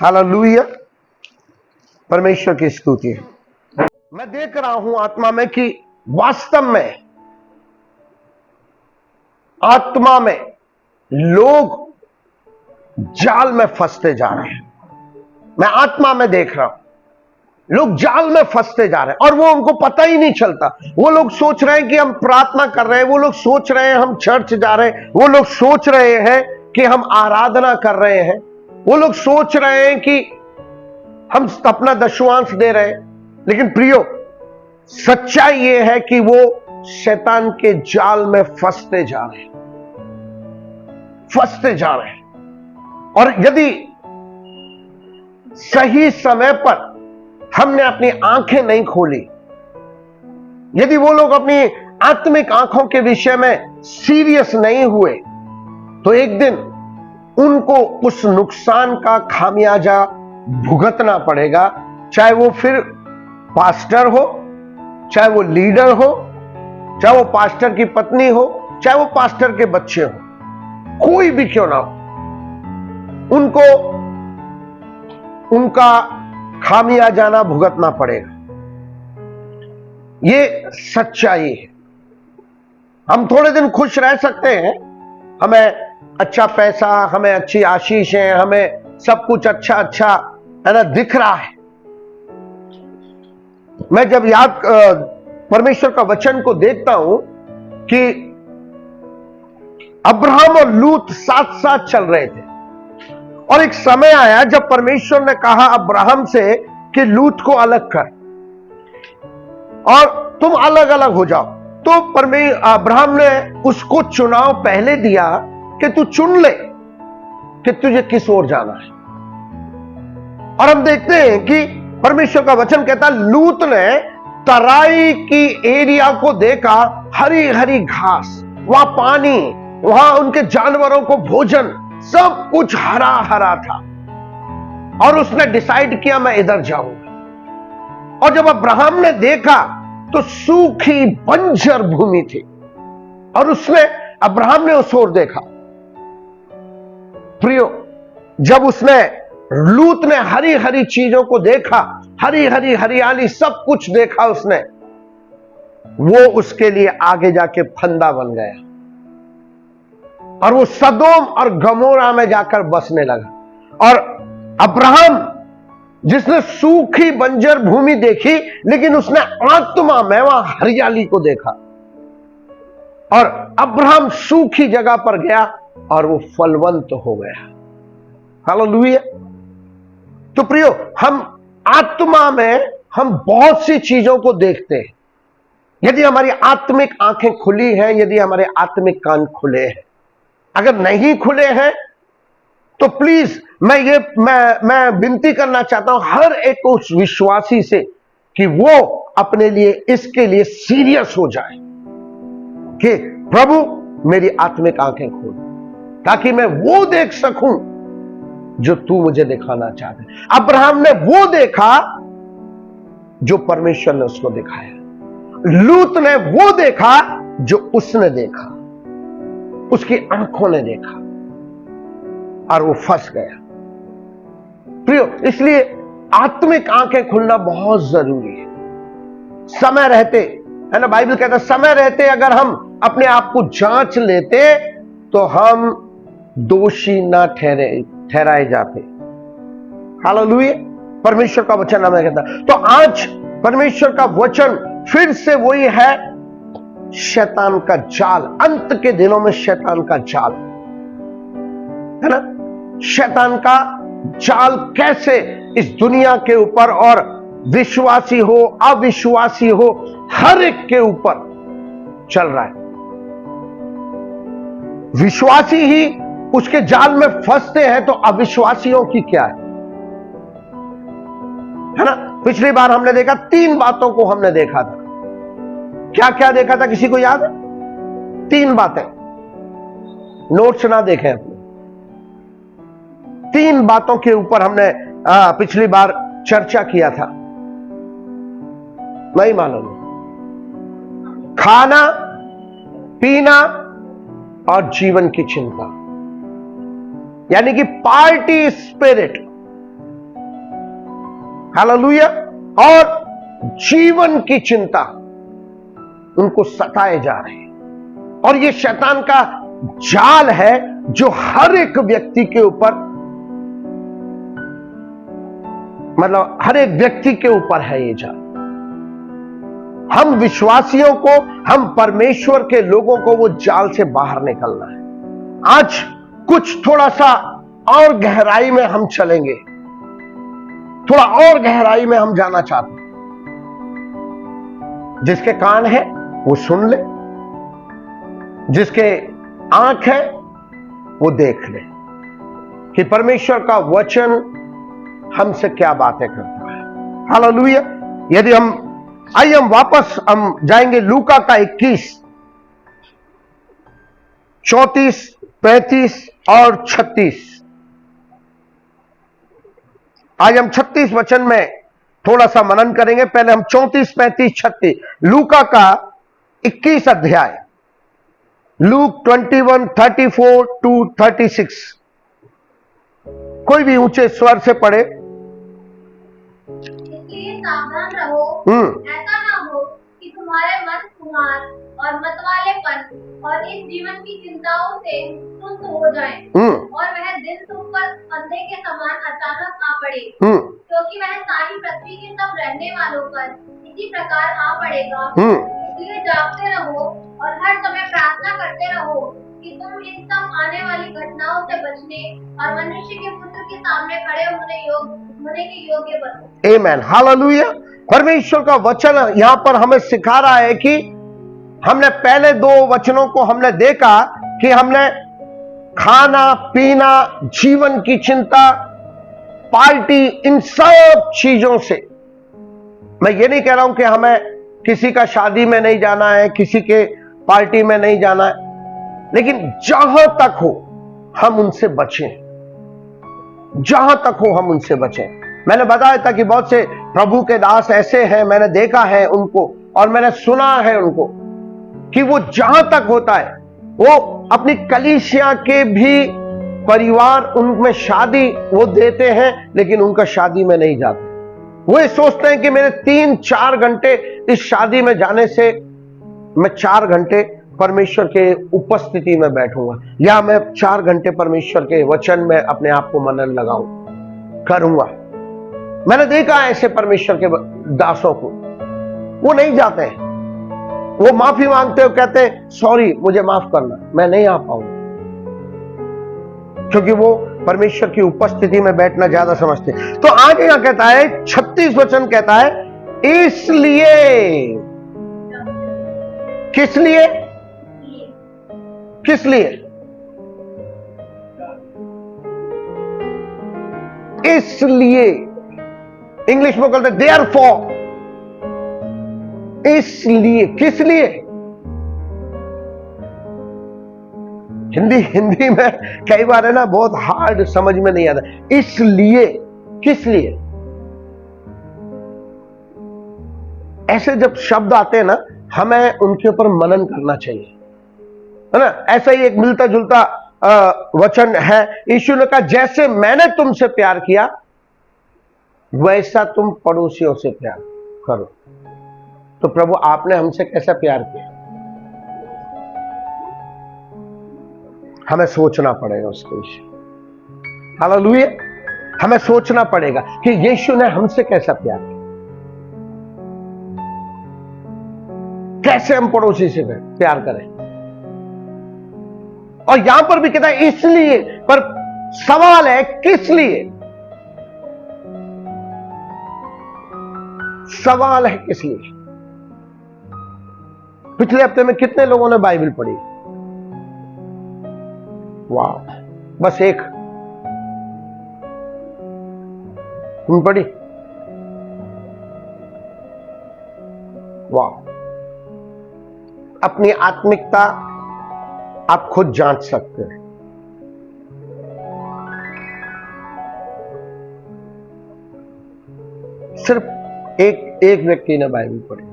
Hallelujah, परमेश्वर की स्तुति है। मैं देख रहा हूं आत्मा में कि वास्तव में आत्मा में लोग जाल में फंसते जा रहे हैं। मैं आत्मा में देख रहा हूं लोग जाल में फंसते जा रहे हैं और वो उनको पता ही नहीं चलता। वो लोग सोच रहे हैं कि हम प्रार्थना कर रहे हैं, वो लोग सोच रहे हैं हम चर्च जा रहे हैं, वो लोग सोच रहे हैं कि हम आराधना कर रहे हैं, वो लोग सोच रहे हैं कि हम अपना दशवांश दे रहे हैं। लेकिन प्रियो, सच्चाई ये है कि वो शैतान के जाल में फंसते जा रहे हैं, फंसते जा रहे हैं। और यदि सही समय पर हमने अपनी आंखें नहीं खोली, यदि वो लोग अपनी आत्मिक आंखों के विषय में सीरियस नहीं हुए, तो एक दिन उनको उस नुकसान का खामियाजा भुगतना पड़ेगा। चाहे वो फिर पास्टर हो, चाहे वो लीडर हो, चाहे वो पास्टर की पत्नी हो, चाहे वो पास्टर के बच्चे हो, कोई भी क्यों ना हो, उनको उनका खामियाजाना भुगतना पड़ेगा। ये सच्चाई है। हम थोड़े दिन खुश रह सकते हैं, हमें अच्छा पैसा, हमें अच्छी आशीषें, हमें सब कुछ अच्छा अच्छा है ना दिख रहा है। मैं जब परमेश्वर का वचन को देखता हूं कि अब्राहम और लूत साथ साथ चल रहे थे और एक समय आया जब परमेश्वर ने कहा अब्राहम से कि लूत को अलग कर और तुम अलग अलग हो जाओ। तो अब्राहम ने उसको चुनाव पहले दिया कि तू चुन ले कि तुझे किस ओर जाना है। और हम देखते हैं कि परमेश्वर का वचन कहता लूत ने तराई की एरिया को देखा, हरी हरी घास, वहां पानी, वहां उनके जानवरों को भोजन, सब कुछ हरा हरा था और उसने डिसाइड किया मैं इधर जाऊंगा। और जब अब्राहम ने देखा तो सूखी बंजर भूमि थी और अब्राहम ने उस ओर देखा। प्रियो, जब लूत ने हरी हरी चीजों को देखा, हरी हरी हरियाली सब कुछ देखा उसने, वो उसके लिए आगे जाके फंदा बन गया और वो सदोम और गमोरा में जाकर बसने लगा। और अब्राहम जिसने सूखी बंजर भूमि देखी, लेकिन उसने आत्मा में वहां हरियाली को देखा और अब्राहम सूखी जगह पर गया और वो फलवंत हो गया। हालेलुया। तो प्रियो, हम आत्मा में हम बहुत सी चीजों को देखते हैं। यदि हमारी आत्मिक आंखें खुली हैं, यदि हमारे आत्मिक कान खुले हैं, अगर नहीं खुले हैं तो प्लीज मैं विनती करना चाहता हूं हर एक उस विश्वासी से कि वो अपने लिए इसके लिए सीरियस हो जाए कि प्रभु मेरी आत्मिक आंखें खोल ताकि मैं वो देख सकूं जो तू मुझे दिखाना चाहते। अब्राहम ने वो देखा जो परमेश्वर ने उसको दिखाया, लूत ने वो देखा जो उसने देखा, उसकी आंखों ने देखा और वो फंस गया। प्रियो, इसलिए आत्मिक आंखें खुलना बहुत जरूरी है। समय रहते, है ना, बाइबल कहता है समय रहते अगर हम अपने आप को जांच लेते तो हम दोषी ना ठहराए जाते। हालेलुया, परमेश्वर का वचन हमें कहता है। तो आज परमेश्वर का वचन फिर से वही है, शैतान का जाल, अंत के दिनों में शैतान का जाल, है ना, शैतान का जाल कैसे इस दुनिया के ऊपर और विश्वासी हो अविश्वासी हो हर एक के ऊपर चल रहा है। विश्वासी ही उसके जाल में फंसते हैं तो अविश्वासियों की क्या है ना। पिछली बार हमने देखा 3 बातों को हमने देखा था। क्या क्या देखा था, किसी को याद है? 3 बातें, नोट्स ना देखें अपने। 3 बातों के ऊपर हमने पिछली बार चर्चा किया था। नहीं मालूम, खाना पीना और जीवन की चिंता, यानी कि पार्टी स्पिरिट, हालेलुया। और जीवन की चिंता उनको सताए जा रहे हैं, और ये शैतान का जाल है जो हर एक व्यक्ति के ऊपर, मतलब हर एक व्यक्ति के ऊपर है ये जाल। हम विश्वासियों को, हम परमेश्वर के लोगों को वो जाल से बाहर निकलना है। आज कुछ थोड़ा सा और गहराई में हम चलेंगे, थोड़ा और गहराई में हम जाना चाहते हैं। जिसके कान है वो सुन ले, जिसके आंख है वो देख ले कि परमेश्वर का वचन हमसे क्या बातें करता है। हालेलुया। यदि आइए हम वापस जाएंगे लूका का 21, 34, 35 और 36। आज हम 36 वचन में थोड़ा सा मनन करेंगे। पहले हम 34, 35, 36 लूका का 21 अध्याय, लूक 21, 34 to 36। कोई भी ऊंचे स्वर से पढ़े। इसलिए सावधान रहो, ऐसा ना हो कि तुम्हारे मन कुमार और मतवालेपन और इस जीवन की चिंताओं से सुस्त हो जाएं, और वह दिन तुम पर अंधे के समान अचानक आ पड़े, क्योंकि वह सारी पृथ्वी के सब रहने वालों पर इसी प्रकार आ पड़ेगा। इसलिए जागते रहो और हर समय प्रार्थना करते रहो कि तुम इन सब आने वाली घटनाओं से बचने और मनुष्य के पुत्र के सामने खड़े होने के योग्य बनो। आमेन, हालेलुया। परमेश्वर का वचन यहां पर हमें सिखा रहा है कि हमने पहले 2 वचनों को हमने देखा कि हमने खाना पीना, जीवन की चिंता, पार्टी, इन सब चीजों से, मैं ये नहीं कह रहा हूं कि हमें किसी का शादी में नहीं जाना है, किसी के पार्टी में नहीं जाना है, लेकिन जहां तक हो हम उनसे बचें, जहां तक हो हम उनसे बचें। मैंने बताया था कि बहुत से प्रभु के दास ऐसे हैं, मैंने देखा है उनको और मैंने सुना है उनको कि वो जहां तक होता है वो अपनी कलीसिया के भी परिवार, उनमें शादी वो देते हैं, लेकिन उनका शादी में नहीं जाते। वो ये सोचते हैं कि मेरे 3-4 घंटे इस शादी में जाने से मैं 4 घंटे परमेश्वर के उपस्थिति में बैठूंगा, या मैं 4 घंटे परमेश्वर के वचन में अपने आप को मनन लगाऊं करूंगा। मैंने देखा ऐसे परमेश्वर के दासों को, वो नहीं जाते हैं, वो माफी मांगते हो, कहते हैं सॉरी मुझे माफ करना, मैं नहीं आ पाऊंगा, क्योंकि वो परमेश्वर की उपस्थिति में बैठना ज्यादा समझते। तो आगे यहां कहता है 36 वचन कहता है, इसलिए, किस लिए, किस लिए, इसलिए, इंग्लिश में कहते देयरफॉर, इसलिए, किस लिए। हिंदी में कई बार है ना, बहुत हार्ड समझ में नहीं आता। इसलिए, किस लिए, ऐसे जब शब्द आते हैं ना, हमें उनके ऊपर मनन करना चाहिए, है ना। ऐसा ही एक मिलता जुलता वचन है, यीशु ने कहा जैसे मैंने तुमसे प्यार किया वैसा तुम पड़ोसियों से प्यार करो। तो प्रभु आपने हमसे कैसा प्यार किया, हमें सोचना पड़ेगा उसके विषय। हालेलुया। हमें सोचना पड़ेगा कि यीशु ने हमसे कैसा प्यार किया, कैसे हम पड़ोसी से प्यार करें। और यहां पर भी कहता है इसलिए, पर सवाल है किस लिए, सवाल है किस लिए। पिछले हफ्ते में कितने लोगों ने बाइबल पढ़ी? वाह, बस एक तुम पढ़ी? वाह। अपनी आत्मिकता आप खुद जांच सकते हैं। सिर्फ एक व्यक्ति ने बाइबल पढ़ी।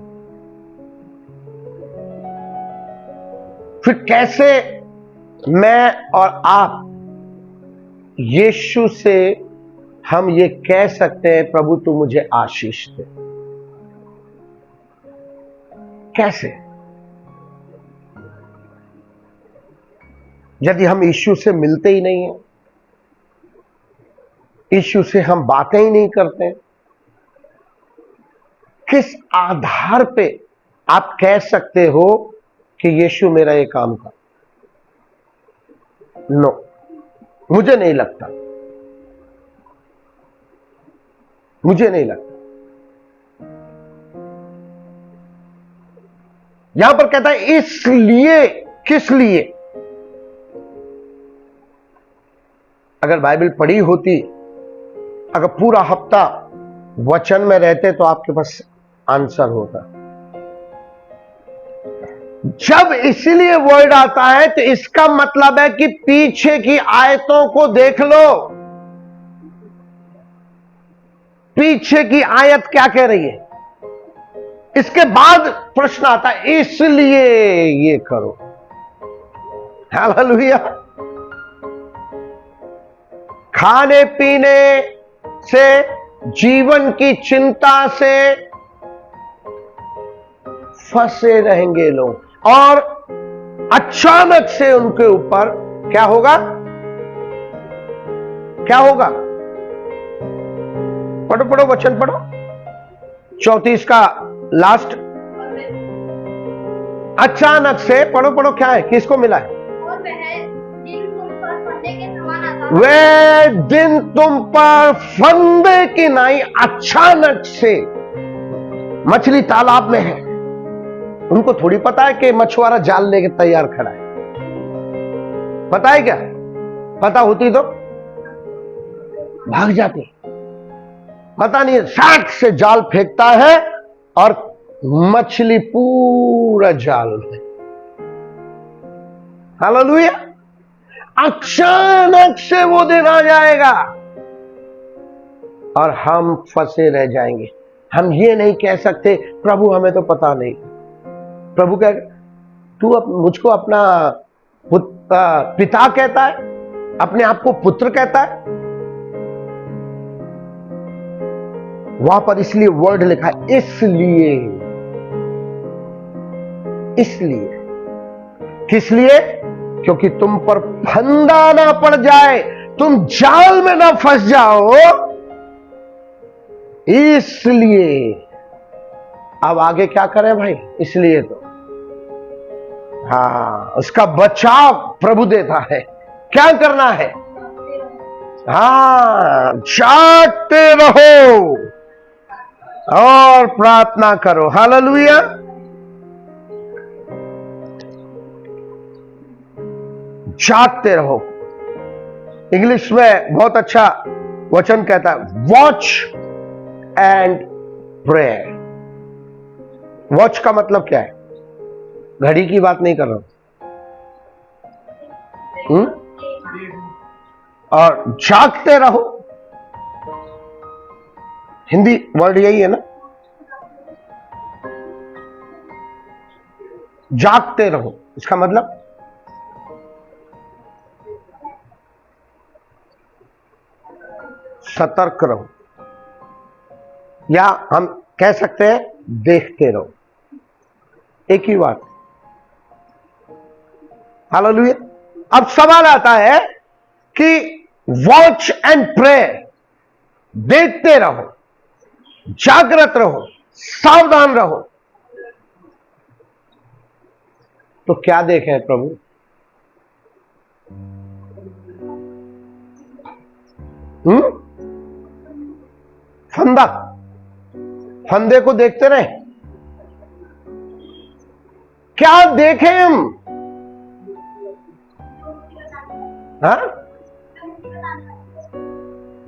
फिर कैसे मैं और आप यीशु से हम ये कह सकते हैं, प्रभु तू मुझे आशीष दे। कैसे? यदि हम यीशु से मिलते ही नहीं हैं, यीशु से हम बातें ही नहीं करते, किस आधार पे आप कह सकते हो कि यीशु मेरा ये काम कर? नो, मुझे नहीं लगता, मुझे नहीं लगता। यहां पर कहता है इसलिए, किस लिए? अगर बाइबल पढ़ी होती, अगर पूरा हफ्ता वचन में रहते तो आपके पास आंसर होता। जब इसलिए वर्ड आता है तो इसका मतलब है कि पीछे की आयतों को देख लो। पीछे की आयत क्या कह रही है? इसके बाद प्रश्न आता है इसलिए ये करो। हालेलुया। खाने पीने से, जीवन की चिंता से फंसे रहेंगे लोग और अचानक से उनके ऊपर क्या होगा? क्या होगा? पढ़ो पढ़ो, वचन पढ़ो, 34 का लास्ट। अचानक से पढ़ो पढ़ो, क्या है? किसको मिला है? और वह दिन तुम पर फंदे की नाई अचानक से। मछली तालाब में है, उनको थोड़ी पता है कि मछुआरा जाल लेके तैयार खड़ा है। पता है क्या? पता होती तो भाग जाती। पता नहीं, शाट से जाल फेंकता है और मछली पूरा जाल में। हालेलुया। अचानक से वो दिन आ जाएगा और हम फंसे रह जाएंगे। हम ये नहीं कह सकते प्रभु हमें तो पता नहीं। प्रभु कह, तू मुझको अपना पिता कहता है, अपने आप को पुत्र कहता है। वहां पर इसलिए वर्ड लिखा है इसलिए। इसलिए, किस लिए? क्योंकि तुम पर फंदा ना पड़ जाए, तुम जाल में ना फंस जाओ, इसलिए। अब आगे क्या करें भाई? इसलिए तो उसका बचाव प्रभु देता है। क्या करना है? जागते रहो और प्रार्थना करो। हालेलुया। जागते रहो। इंग्लिश में बहुत अच्छा वचन कहता है वॉच एंड प्रे। वॉच का मतलब क्या है? घड़ी की बात नहीं कर रहा हूं। और जागते रहो, हिंदी वर्ड यही है ना, जागते रहो। इसका मतलब सतर्क रहो, या हम कह सकते हैं देखते रहो। एक ही बात। हालेलुया। अब सवाल आता है कि वॉच एंड प्रे, देखते रहो, जागृत रहो, सावधान रहो, तो क्या देखें प्रभु? फंदा, फंदे को देखते रहे। क्या देखें हम?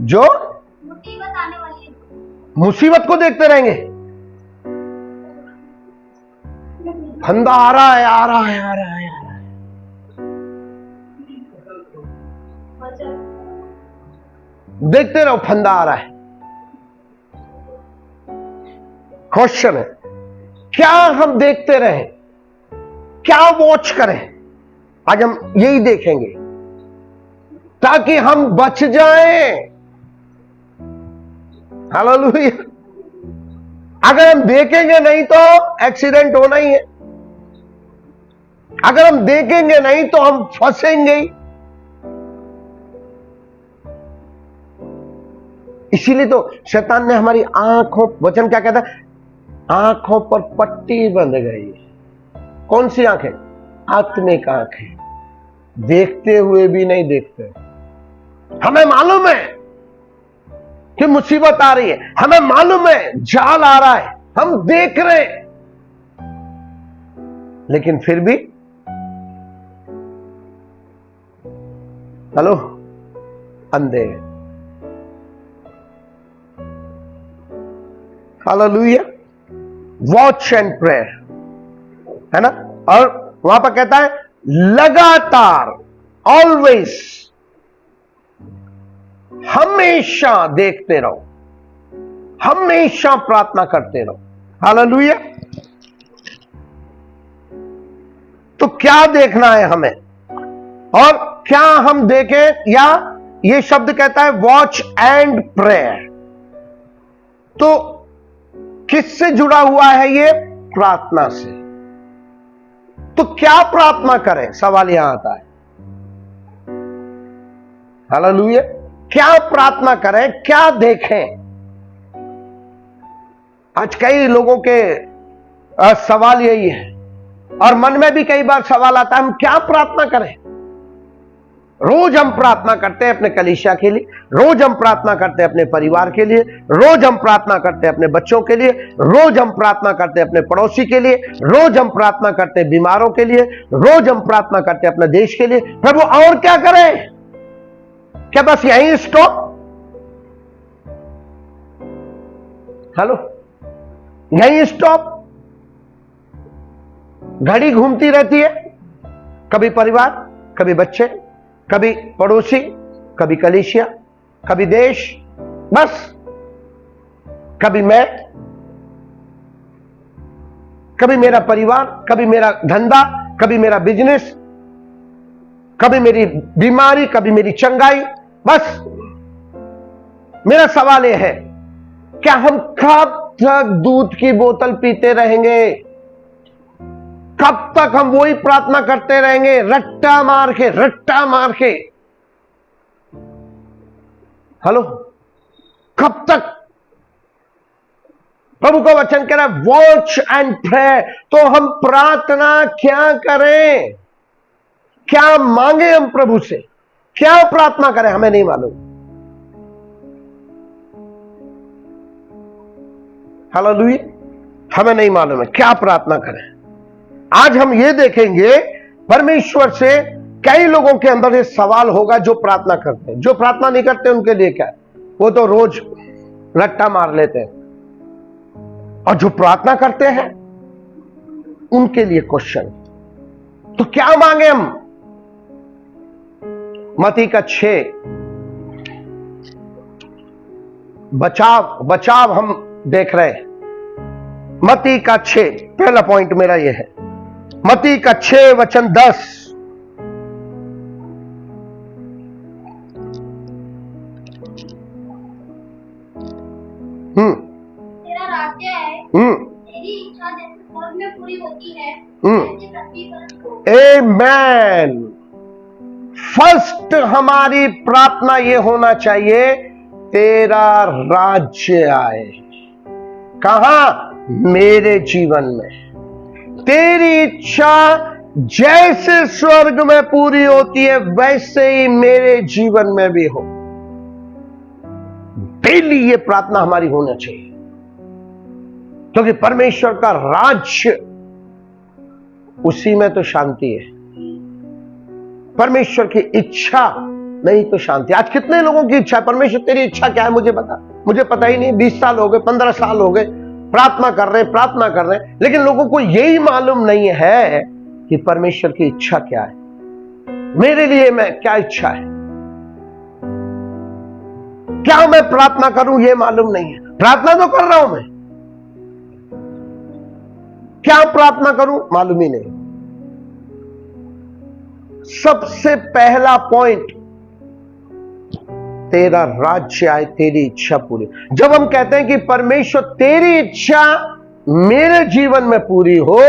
जो मुसीबत आने वाली है, मुसीबत को देखते रहेंगे। फंदा आ रहा है, आ रहा है, आ रहा है, आ रहा है। देखते रहो, फंदा आ रहा है। क्वेश्चन है, क्या हम देखते रहें? क्या वॉच करें? आज हम यही देखेंगे ताकि हम बच जाएं। हालेलुया। अगर हम देखेंगे नहीं तो एक्सीडेंट होना ही है, अगर हम देखेंगे नहीं तो हम फंसेंगे ही। इसीलिए तो शैतान ने हमारी आंखों, वचन क्या कहता है, आंखों पर पट्टी बंध गई। कौन सी आंखें? आत्मिक आंखें, देखते हुए भी नहीं देखते। हमें मालूम है कि मुसीबत आ रही है, हमें मालूम है जाल आ रहा है, हम देख रहे हैं, लेकिन फिर भी हेलो अंधे। हालेलुया। वॉच एंड प्रेयर, है ना। और वहां पर कहता है लगातार, ऑलवेज, हमेशा देखते रहो, हमेशा प्रार्थना करते रहो। हालेलुया। तो क्या देखना है हमें, और क्या हम देखें, या ये शब्द कहता है वॉच एंड प्रेयर, तो किससे जुड़ा हुआ है ये? प्रार्थना से। तो क्या प्रार्थना करें, सवाल यहां आता है। हालेलुया। क्या प्रार्थना करें, क्या देखें? आज कई लोगों के सवाल यही है, और मन में भी कई बार सवाल आता है, हम क्या प्रार्थना करें? रोज हम प्रार्थना करते हैं अपने कलीसिया के लिए, रोज हम प्रार्थना करते हैं अपने परिवार के लिए, रोज हम प्रार्थना करते हैं अपने बच्चों के लिए, रोज हम प्रार्थना करते हैं अपने पड़ोसी के लिए, रोज हम प्रार्थना करते हैं बीमारों के लिए, रोज हम प्रार्थना करते हैं अपने देश के लिए। प्रभु और क्या करें? क्या बस यहीं स्टॉप? हेलो, यहीं स्टॉप? घड़ी घूमती रहती है, कभी परिवार, कभी बच्चे, कभी पड़ोसी, कभी कलीसिया, कभी देश, बस। कभी मैं, कभी मेरा परिवार, कभी मेरा धंधा, कभी मेरा बिजनेस, कभी मेरी बीमारी, कभी मेरी चंगाई, बस। मेरा सवाल यह है, क्या हम कब तक दूध की बोतल पीते रहेंगे? कब तक हम वही प्रार्थना करते रहेंगे, रट्टा मार के, रट्टा मार के? हेलो, कब तक? प्रभु का वचन कह रहा है वॉच एंड प्रे। तो हम प्रार्थना क्या करें, क्या मांगे हम प्रभु से, क्या प्रार्थना करें, हमें नहीं मालूम। हालेलुया। हमें नहीं मालूम है क्या प्रार्थना करें। आज हम ये देखेंगे परमेश्वर से कई लोगों के अंदर ये सवाल होगा जो प्रार्थना करते हैं। जो प्रार्थना नहीं करते उनके लिए क्या, वो तो रोज रट्टा मार लेते हैं। और जो प्रार्थना करते हैं उनके लिए क्वेश्चन, तो क्या मांगे हम? मत्ती का 6, बचाव हम देख रहे हैं। मत्ती का 6, पहला पॉइंट मेरा यह है, मत्ती का 6 वचन 10। तेरा राज्य है, तेरी इच्छा जैसे स्वर्ग में पूरी होती है वैसे पृथ्वी पर हो। आमेन। फर्स्ट हमारी प्रार्थना यह होना चाहिए, तेरा राज्य आए। कहां? मेरे जीवन में। तेरी इच्छा जैसे स्वर्ग में पूरी होती है वैसे ही मेरे जीवन में भी हो। डेली ये प्रार्थना हमारी होना चाहिए, क्योंकि परमेश्वर का राज्य, उसी में तो शांति है। परमेश्वर की इच्छा नहीं तो शांति। आज कितने लोगों की इच्छा है, परमेश्वर तेरी इच्छा क्या है मुझे बता। मुझे पता ही नहीं। 20 साल हो गए, 15 साल हो गए, प्रार्थना कर रहे हैं, लेकिन लोगों को यही मालूम नहीं है कि परमेश्वर की इच्छा क्या है, मेरे लिए मैं क्या इच्छा है, क्या मैं प्रार्थना करूं ये मालूम नहीं है। प्रार्थना तो कर रहा हूं मैं, क्या प्रार्थना करूं मालूम ही नहीं। सबसे पहला पॉइंट तेरा राज्य आए, तेरी इच्छा पूरी। जब हम कहते हैं कि परमेश्वर तेरी इच्छा मेरे जीवन में पूरी हो,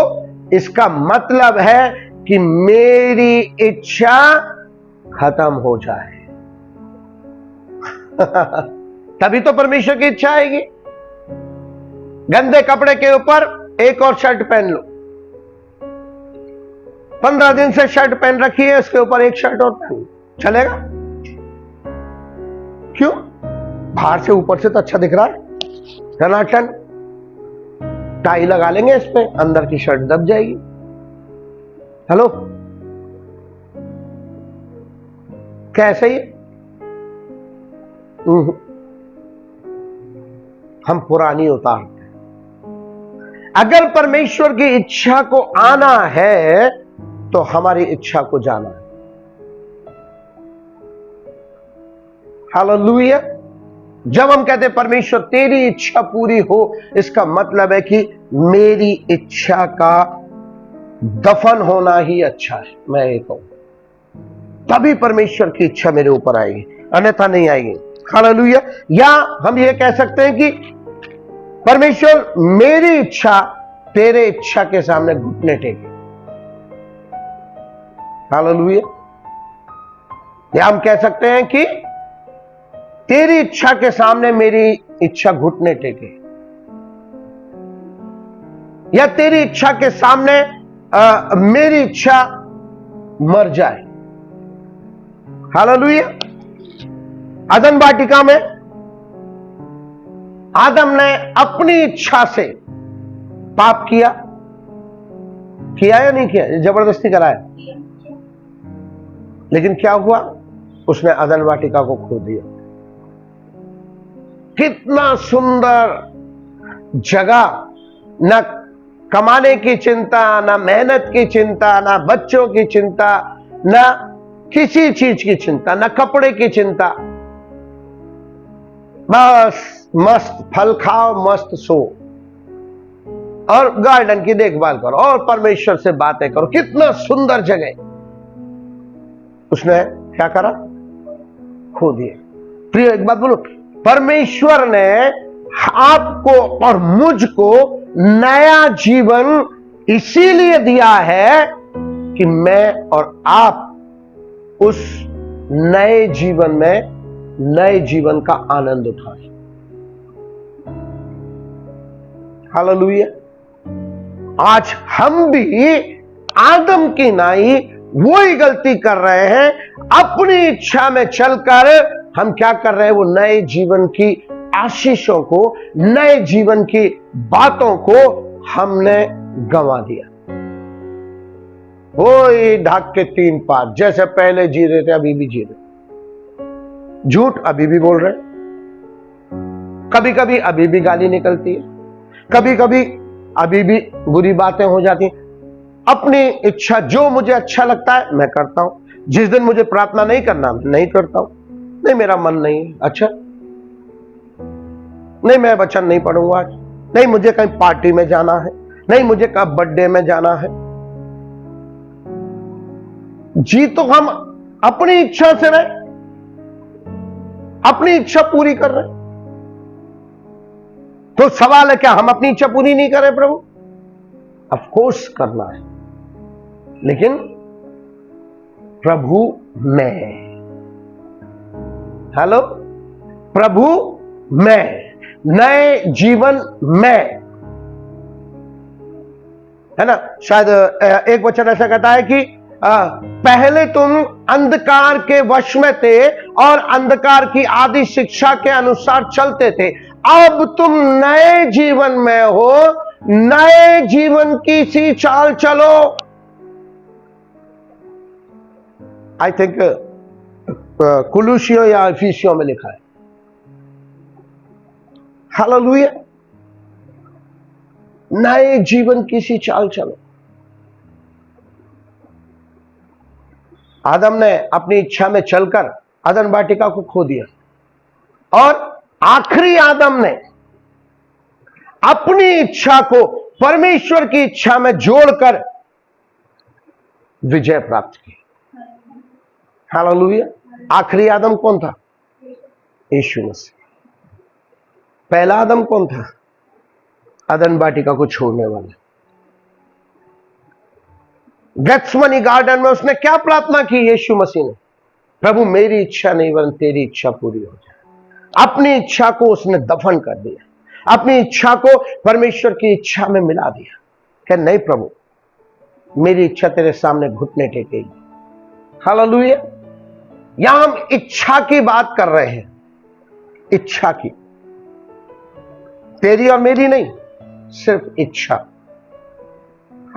इसका मतलब है कि मेरी इच्छा खत्म हो जाए। तभी तो परमेश्वर की इच्छा आएगी। गंदे कपड़े के ऊपर एक और शर्ट पहन लो, 15 दिन से शर्ट पहन रखी है, इसके ऊपर एक शर्ट और पहन लो, चलेगा? क्यों? बाहर से ऊपर से तो अच्छा दिख रहा है, टनाटन। टाई लगा लेंगे इस पे, अंदर की शर्ट दब जाएगी। हेलो, कैसे ही हम पुरानी उतारते हैं। अगर परमेश्वर की इच्छा को आना है तो हमारी इच्छा को जाना है। हालेलुया। जब हम कहते हैं परमेश्वर तेरी इच्छा पूरी हो, इसका मतलब है कि मेरी इच्छा का दफन होना ही अच्छा है। मैं ये कहूं, तभी परमेश्वर की इच्छा मेरे ऊपर आएगी, अन्यथा नहीं आएगी। हालेलुया। या हम ये कह सकते हैं कि परमेश्वर मेरी इच्छा तेरे इच्छा के सामने घुटने टेके। हालेलुया। या हम कह सकते हैं कि तेरी इच्छा के सामने मेरी इच्छा घुटने टेके, या तेरी इच्छा के सामने मेरी इच्छा मर जाए। हालेलुया। अदन वाटिका में आदम ने अपनी इच्छा से पाप किया या नहीं किया? जबरदस्ती कराया, लेकिन क्या हुआ? उसने अदन वाटिका को खो दिया। कितना सुंदर जगह, न कमाने की चिंता, ना मेहनत की चिंता, ना बच्चों की चिंता, ना किसी चीज की चिंता, ना कपड़े की चिंता, बस मस्त फल खाओ, मस्त सो, और गार्डन की देखभाल करो, और परमेश्वर से बातें करो। कितना सुंदर जगह। उसने क्या करा? खो दिया। प्रिय, एक बात बोलो, परमेश्वर ने आपको और मुझको नया जीवन इसीलिए दिया है कि मैं और आप उस नए जीवन में, नए जीवन का आनंद उठाएं। हालेलुया। आज हम भी आदम की नाई वही गलती कर रहे हैं। अपनी इच्छा में चलकर हम क्या कर रहे हैं? वो नए जीवन की आशीषों को, नए जीवन की बातों को हमने गंवा दिया। वही ढाक के 3 पार, जैसे पहले जी रहे थे अभी भी जी रहे। झूठ अभी भी बोल रहे, कभी कभी अभी भी गाली निकलती है, कभी कभी अभी भी बुरी बातें हो जाती हैं। अपनी इच्छा, जो मुझे अच्छा लगता है मैं करता हूं। जिस दिन मुझे प्रार्थना नहीं करना, नहीं करता हूं। नहीं, मेरा मन नहीं है। अच्छा, नहीं मैं वचन नहीं पढ़ूंगा आज, नहीं मुझे कहीं पार्टी में जाना है, नहीं मुझे कहीं बर्थडे में जाना है। जी तो हम अपनी इच्छा से रहे, अपनी इच्छा पूरी कर रहे। तो सवाल है, क्या हम अपनी इच्छा पूरी नहीं कर रहे? प्रभु, ऑफ कोर्स करना है, लेकिन प्रभु मैं। हेलो, प्रभु मैं, नए जीवन मैं, है ना? शायद एक वचन ऐसा कहता है कि पहले तुम अंधकार के वश में थे और अंधकार की आदि शिक्षा के अनुसार चलते थे, अब तुम नए जीवन में हो, नए जीवन की सी चाल चलो। आई थिंक कुलूसियों या इफिसियों में लिखा है। हालेलुया। नए जीवन की सी चाल चलो। आदम ने अपनी इच्छा में चलकर अदन वाटिका को खो दिया, और आखिरी आदम ने अपनी इच्छा को परमेश्वर की इच्छा में जोड़कर विजय प्राप्त की। हालेलुया। आखिरी आदम कौन था? यीशु मसीह। पहला आदम कौन था? अदन वाटिका को छोड़ने वाला। गेत्सेमनी गार्डन में उसने क्या प्रार्थना की? यीशु मसीह ने, प्रभु मेरी इच्छा नहीं वरन तेरी इच्छा पूरी हो जाए। अपनी इच्छा को उसने दफन कर दिया, अपनी इच्छा को परमेश्वर की इच्छा में मिला दिया। कह नहीं प्रभु, मेरी इच्छा तेरे सामने घुटने टेकेगी। हालेलुया। यहां हम इच्छा की बात कर रहे हैं, इच्छा की, तेरी और मेरी नहीं, सिर्फ इच्छा।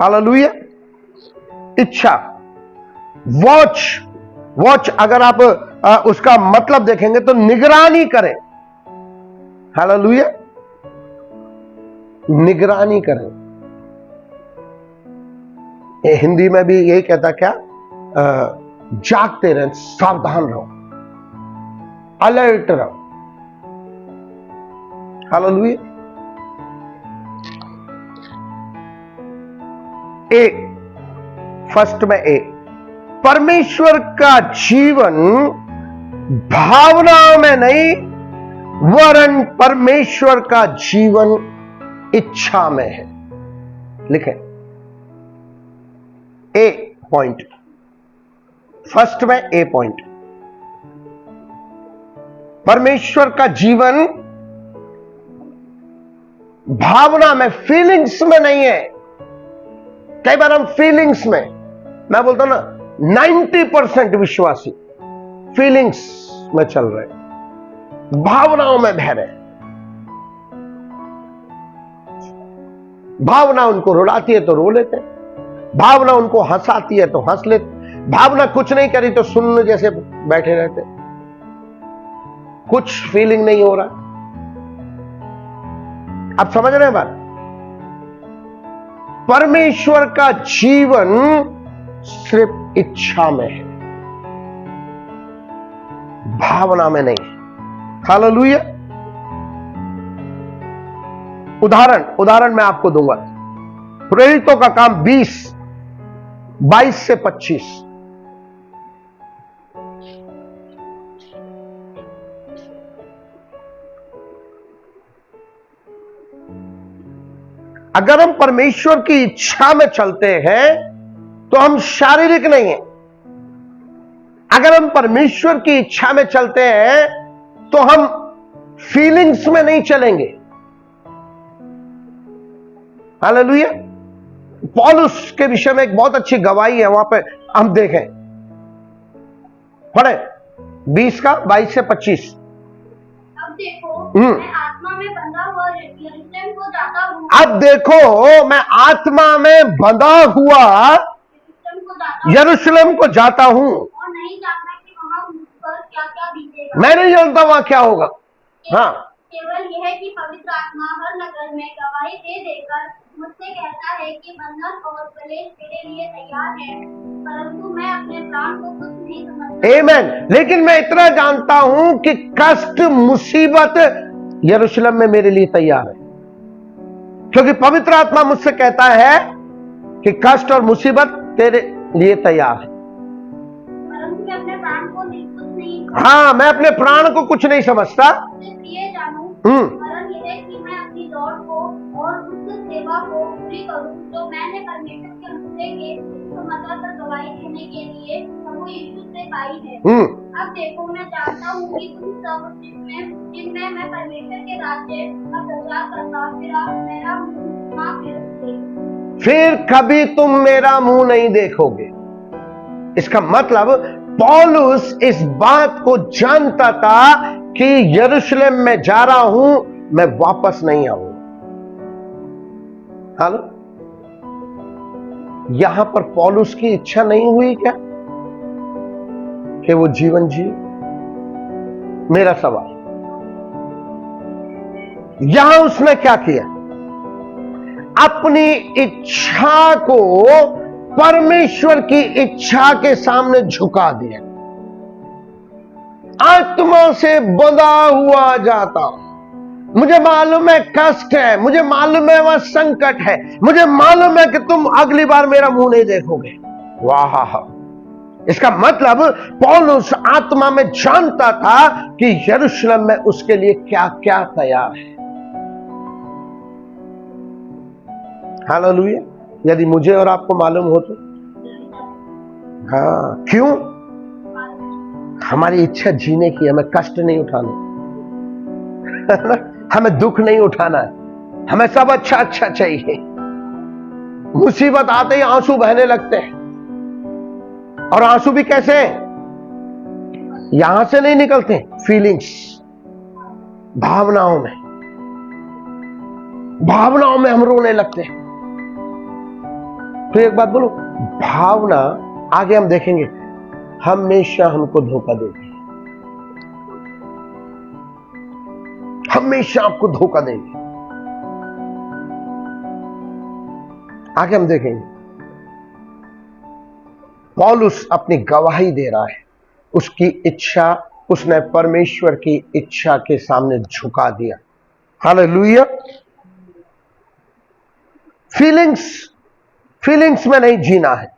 हालेलुया। इच्छा। वॉच अगर आप उसका मतलब देखेंगे तो निगरानी करें। हालेलुया। निगरानी करें। हिंदी में भी यही कहता क्या? जागते रहें, सावधान रहो, अलर्ट रहो। हालेलुया। ए, फर्स्ट में ए, परमेश्वर का जीवन भावनाओं में नहीं वरन परमेश्वर का जीवन इच्छा में है। लिखें ए पॉइंट, फर्स्ट में ए पॉइंट। परमेश्वर का जीवन भावना में, फीलिंग्स में नहीं है। कई बार हम फीलिंग्स में, मैं बोलता हूं ना 90% विश्वासी फीलिंग्स में चल रहे, भावनाओं में बह रहे। भावना उनको रुलाती है तो रो लेते, भावना उनको हंसाती है तो हंस लेते, भावना कुछ नहीं करी तो सुनने जैसे बैठे रहते, कुछ फीलिंग नहीं हो रहा। आप समझ रहे हैं बात? परमेश्वर का जीवन सिर्फ इच्छा में है, भावना में नहीं। हालेलुया। उदाहरण मैं आपको दूंगा। प्रेरितों का काम 20:22 से 25। अगर हम परमेश्वर की इच्छा में चलते हैं तो हम शारीरिक नहीं हैं। अगर हम परमेश्वर की इच्छा में चलते हैं तो हम फीलिंग्स में नहीं चलेंगे। हालेलुया। पौलुस के विषय में एक बहुत अच्छी गवाही है, वहां पे हम देखें, पढ़े 20:22 से 25। अब देखो मैं आत्मा में बंधा हुआ यरूशलेम को जाता हूँ। अब देखो मैं आत्मा में बंधा हुआ यरूशलेम को जाता हूं, और नहीं जानता कि वहां मुझ पर क्या क्या बीतेगा। मैं नहीं जानता वहां क्या होगा। हाँ, केवल यह कि पवित्र आत्मा हर नगर में गवाही दे देकर मुझसे कहता है कि बंधन और क्लेश तेरे लिए तैयार है, परंतु मैं अपने प्राण को कुछ नहीं समझता। आमीन। लेकिन मैं इतना जानता हूं कि कष्ट मुसीबत यरूशलेम में मेरे लिए तैयार है, क्योंकि पवित्र आत्मा मुझसे कहता है कि कष्ट और मुसीबत तेरे लिए तैयार है। परंतु मैं अपने प्राण को कुछ नहीं, हाँ, मैं अपने प्राण को कुछ नहीं समझता। इसलिए जानूं, कारण यह है कि मैं अपनी दौड़ को और उस सेवा को पूरी करूं जो मैंने परमेश्वर के मुद्दे के समाचार पर गवाही देने के लिए प्रभु यीशु से पाई है। अब देखो मैं जानता हूँ कि तुम सब जिनमें मैं परमेश्वर के राज्य का प्रचार करता मेरा मुंह ना फिर कभी तुम मेरा मुंह नहीं देखोगे। इसका मतलब पौलुस इस बात को जानता था कि यरूशलेम में जा रहा हूं, मैं वापस नहीं आऊंगा। हालो, यहां पर पौलुस की इच्छा नहीं हुई क्या कि वो जीवन जिए? मेरा सवाल, यहां उसने क्या किया? अपनी इच्छा को परमेश्वर की इच्छा के सामने झुका दिया। आत्मा से बंधा हुआ जाता हूं, मुझे मालूम है कष्ट है, मुझे मालूम है वह संकट है, मुझे मालूम है कि तुम अगली बार मेरा मुंह नहीं देखोगे। वाह, इसका मतलब पौलुस आत्मा में जानता था कि यरूशलेम में उसके लिए क्या क्या तैयार है। हालेलुया। यदि मुझे और आपको मालूम हो तो हाँ, क्यों? हमारी इच्छा जीने की, हमें कष्ट नहीं उठाना, हमें दुख नहीं उठाना है, हमें सब अच्छा अच्छा चाहिए। मुसीबत आते ही आंसू बहने लगते हैं, और आंसू भी कैसे? यहां से नहीं निकलते, फीलिंग्स, भावनाओं में हम रोने लगते हैं। तो एक बात बोलो, भावना आगे हम देखेंगे हमेशा हमको धोखा देगी, हमेशा आपको धोखा देगी। आगे हम देखेंगे। पौलुस अपनी गवाही दे रहा है, उसकी इच्छा उसने परमेश्वर की इच्छा के सामने झुका दिया। हालेलुया। फीलिंग्स में नहीं जीना है।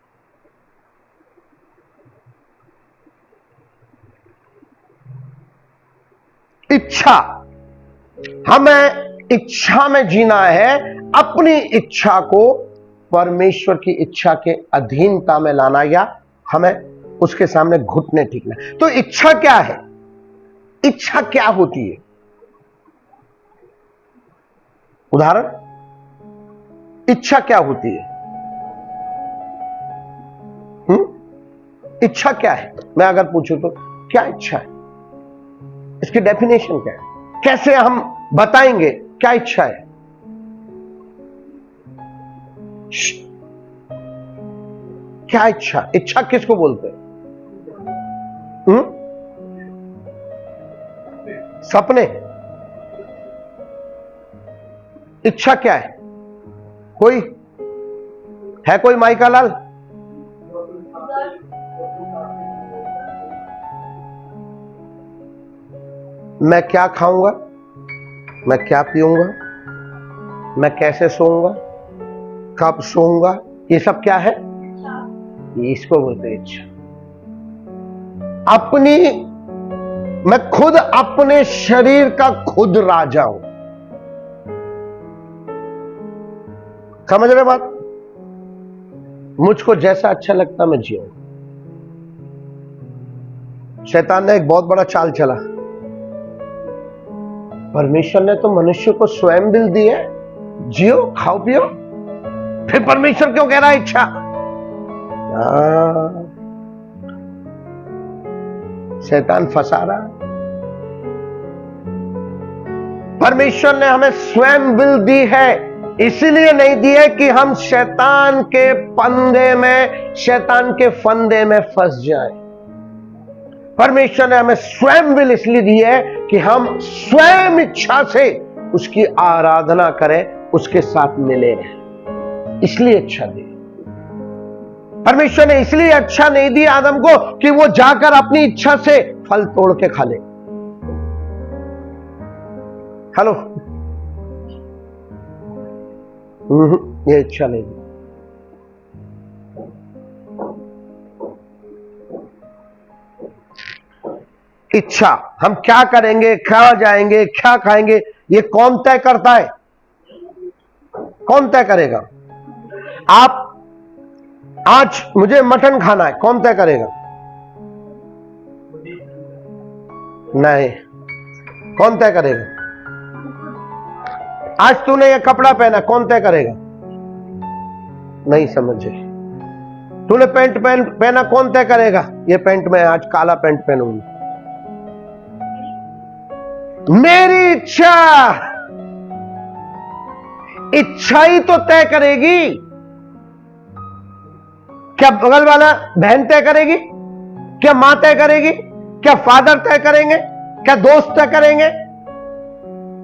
इच्छा, हमें इच्छा में जीना है, अपनी इच्छा को परमेश्वर की इच्छा के अधीनता में लाना, या हमें उसके सामने घुटने टेकना। तो इच्छा क्या है? इच्छा क्या होती है? उदाहरण, इच्छा क्या होती है? इच्छा क्या है? मैं अगर पूछूं तो क्या इच्छा है? इसकी डेफिनेशन क्या है? कैसे हम बताएंगे क्या इच्छा है? क्या इच्छा? इच्छा किसको बोलते हैं? सपने। इच्छा क्या है? कोई है? कोई माइका लाल? मैं क्या खाऊंगा, मैं क्या पीऊंगा, मैं कैसे सोऊंगा, कब सोऊंगा, ये सब क्या है? इसको बोलते हैं इच्छा। मैं खुद अपने शरीर का खुद राजा हूं। समझ रहे बात? मुझको जैसा अच्छा लगता मैं जीऊं। शैतान ने एक बहुत बड़ा चाल चला। परमेश्वर ने तो मनुष्य को स्वयं दिल दी है, जियो, खाओ पियो, फिर परमेश्वर क्यों कह रहा है इच्छा? शैतान फंसा रहा है। परमेश्वर ने हमें स्वयं विल दी है, इसलिए नहीं दी है कि हम शैतान के पंदे में, शैतान के फंदे में फंस जाएं। परमेश्वर ने हमें स्वयं विल इसलिए दी है कि हम स्वयं इच्छा से उसकी आराधना करें, उसके साथ मिले रहें, इसलिए इच्छा दी। परमेश्वर ने इसलिए अच्छा नहीं दी आदम को कि वो जाकर अपनी इच्छा से फल तोड़ के खा ले। हेलो, ये इच्छा नहीं दी। इच्छा, हम क्या करेंगे, क्या जाएंगे, क्या खाएंगे, ये कौन तय करता है? कौन तय करेगा? आप आज मुझे मटन खाना है, कौन तय करेगा? नहीं। कौन तय करेगा? आज तूने ये कपड़ा पहना, कौन तय करेगा? नहीं समझे। तूने पैंट पहना, कौन तय करेगा? ये पैंट में आज काला पैंट पहनूंगी। मेरी इच्छा, इच्छा ही तो तय करेगी। क्या बगल वाला बहन तय करेगी? क्या मां तय करेगी? क्या फादर तय करेंगे? क्या दोस्त तय करेंगे?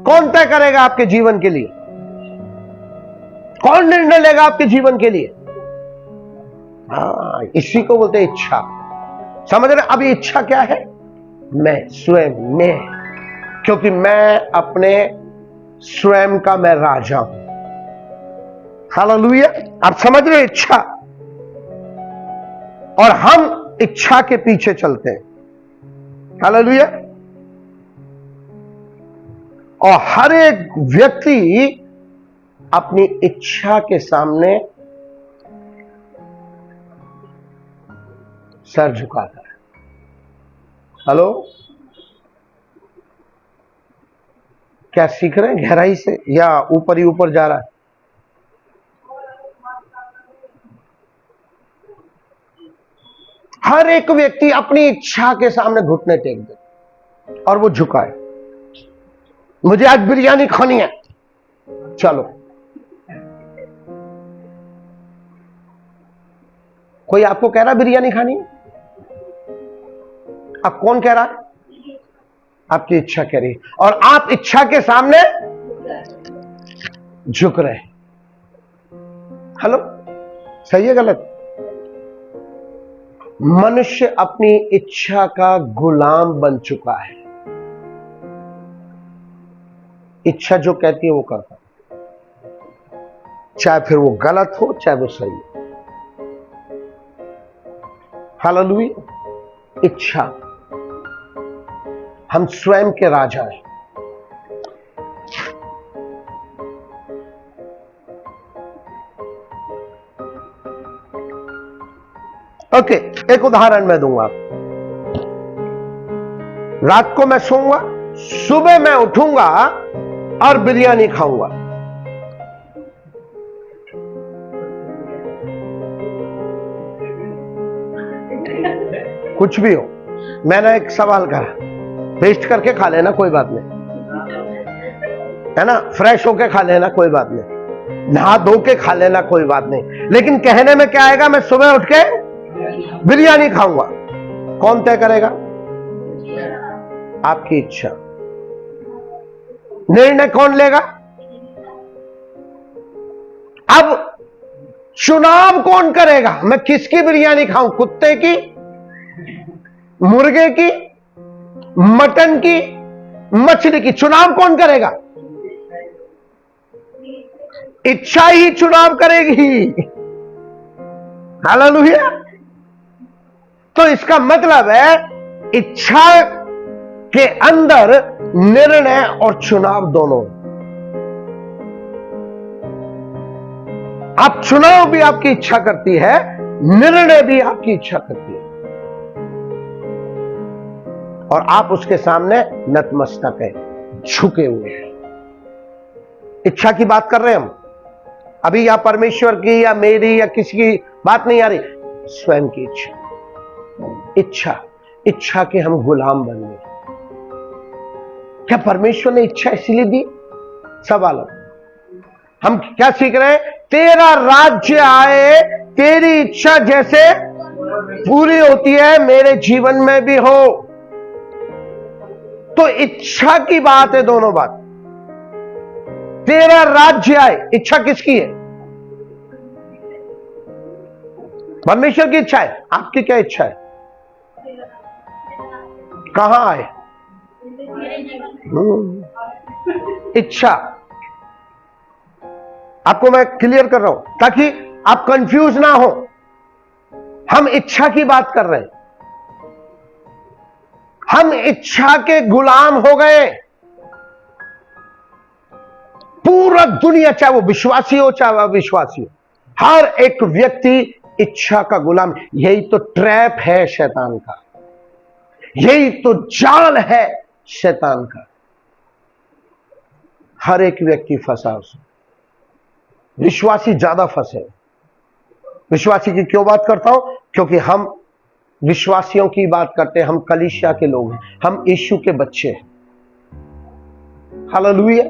कौन तय करेगा आपके जीवन के लिए? कौन निर्णय लेगा आपके जीवन के लिए? इसी को बोलते हैं इच्छा। समझ रहे? अभी इच्छा क्या है? मैं स्वयं, मैं, क्योंकि मैं अपने स्वयं का मैं राजा हूं। हालेलुया। आप समझ रहे? इच्छा। और हम इच्छा के पीछे चलते हैं। हालेलुया। और हर एक व्यक्ति अपनी इच्छा के सामने सर झुकाता है। हेलो, क्या सीख रहे हैं गहराई से या ऊपर ही ऊपर जा रहा है? हर एक व्यक्ति अपनी इच्छा के सामने घुटने टेक दे और वो झुकाए। मुझे आज बिरयानी खानी है, चलो। कोई आपको कह रहा बिरयानी खानी है? अब कौन कह रहा है? आपकी इच्छा कह रही है और आप इच्छा के सामने झुक रहे हैं। हेलो, सही है गलत? मनुष्य अपनी इच्छा का गुलाम बन चुका है। इच्छा जो कहती है वो करता है, चाहे फिर वो गलत हो चाहे वो सही हो। हालेलुया। इच्छा, हम स्वयं के राजा हैं। ओके, एक उदाहरण मैं दूंगा। रात को मैं सोऊंगा, सुबह मैं उठूंगा और बिरयानी खाऊंगा। कुछ भी हो, मैंने एक सवाल करा, पेस्ट करके खा लेना कोई बात नहीं, है ना, फ्रेश होके खा लेना कोई बात नहीं, नहा धो के खा लेना कोई बात नहीं, लेकिन कहने में क्या आएगा? मैं सुबह उठ के बिरयानी खाऊंगा। कौन तय करेगा? आपकी इच्छा। निर्णय कौन लेगा? अब चुनाव कौन करेगा? मैं किसकी बिरयानी खाऊं? कुत्ते की, मुर्गे की, मटन की, मछली की? चुनाव कौन करेगा? इच्छा ही चुनाव करेगी। हालेलुया। तो इसका मतलब है इच्छा के अंदर निर्णय और चुनाव दोनों। आप चुनाव भी आपकी इच्छा करती है, निर्णय भी आपकी इच्छा करती है, और आप उसके सामने नतमस्तक है, झुके हुए हैं। इच्छा की बात कर रहे हैं हम अभी, या परमेश्वर की या मेरी या किसी की बात नहीं आ रही, स्वयं की इच्छा। इच्छा के हम गुलाम बन गए। क्या परमेश्वर ने इच्छा इसलिए दी? सवाल हम क्या सीख रहे हैं? तेरा राज्य आए, तेरी इच्छा जैसे पूरी होती है मेरे जीवन में भी हो। तो इच्छा की बात है, दोनों बात। तेरा राज्य आए, इच्छा किसकी है? परमेश्वर की इच्छा है। आपकी क्या इच्छा है? कहां आए? इच्छा। आपको मैं क्लियर कर रहा हूं ताकि आप कंफ्यूज ना हो। हम इच्छा की बात कर रहे हैं। हम इच्छा के गुलाम हो गए। पूरा दुनिया, चाहे वो विश्वासी हो चाहे वो अविश्वासी हो, हर एक व्यक्ति इच्छा का गुलाम। यही तो ट्रैप है शैतान का, यही तो जाल है शैतान का। हर एक व्यक्ति फंसा उसमें। विश्वासी ज्यादा फंसे। विश्वासी की क्यों बात करता हूं? क्योंकि हम विश्वासियों की बात करते हैं। हम कलीसिया के लोग हैं, हम यीशु के बच्चे हैं। हालेलुया।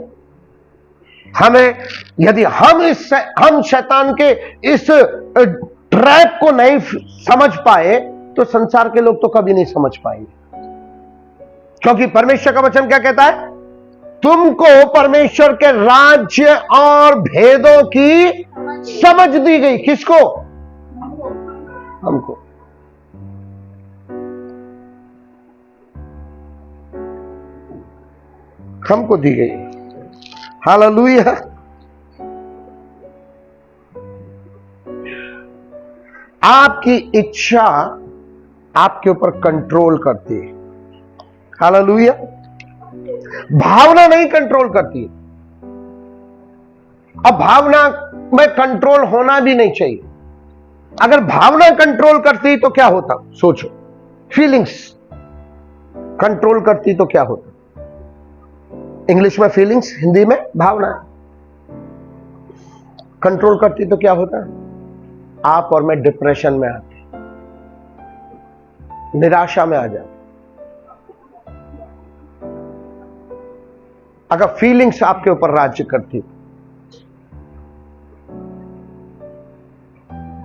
हमें, यदि हम शैतान के इस ट्रैप को नहीं समझ पाए तो संसार के लोग तो कभी नहीं समझ पाएंगे। क्योंकि परमेश्वर का वचन क्या कहता है? तुमको परमेश्वर के राज्य और भेदों की समझ दी गई। किसको? हमको। हमको दी गई। हालेलुया। आपकी इच्छा आपके ऊपर कंट्रोल करती है। हालेलुया। भावना नहीं कंट्रोल करती। अब भावना में कंट्रोल होना भी नहीं चाहिए। अगर भावना कंट्रोल करती तो क्या होता, सोचो। फीलिंग्स कंट्रोल करती तो क्या होता? इंग्लिश में फीलिंग्स, हिंदी में भावना। कंट्रोल करती तो क्या होता? आप और मैं डिप्रेशन में आते, निराशा में आ जाते। अगर फीलिंग्स आपके ऊपर राज्य करती।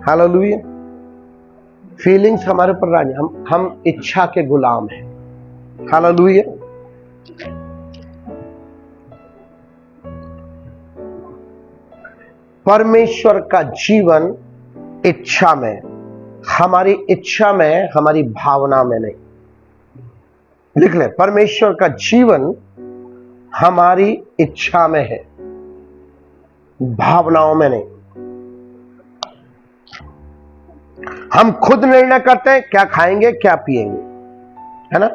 हालेलुया। फीलिंग्स हमारे ऊपर राज्य, हम इच्छा के गुलाम हैं। हालेलुया। परमेश्वर का जीवन इच्छा में, हमारी इच्छा में, हमारी भावना में नहीं। लिख ले, परमेश्वर का जीवन हमारी इच्छा में है, भावनाओं में नहीं। हम खुद निर्णय करते हैं क्या खाएंगे, क्या पिएंगे, है ना।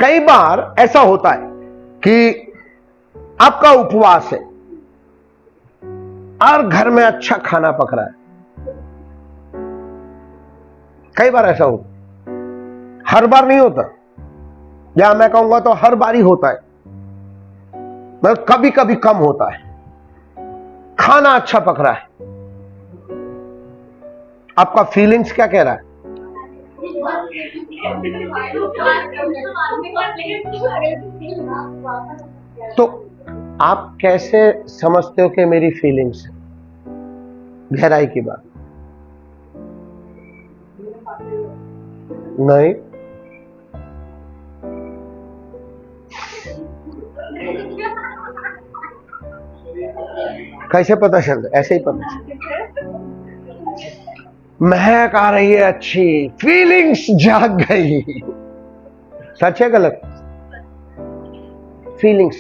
कई बार ऐसा होता है कि आपका उपवास है और घर में अच्छा खाना पक रहा है। कई बार ऐसा होता, हर बार नहीं होता, या मैं कहूंगा तो हर बार ही होता है, मतलब कभी कभी कम होता है। खाना अच्छा पक रहा है, आपका फीलिंग्स क्या कह रहा है? तो आप कैसे समझते हो कि मेरी फीलिंग्स है? गहराई की बात नहीं। कैसे पता चलता? ऐसे ही पता चलता। महक आ रही है अच्छी, फीलिंग्स जाग गई। सच है गलत? फीलिंग्स,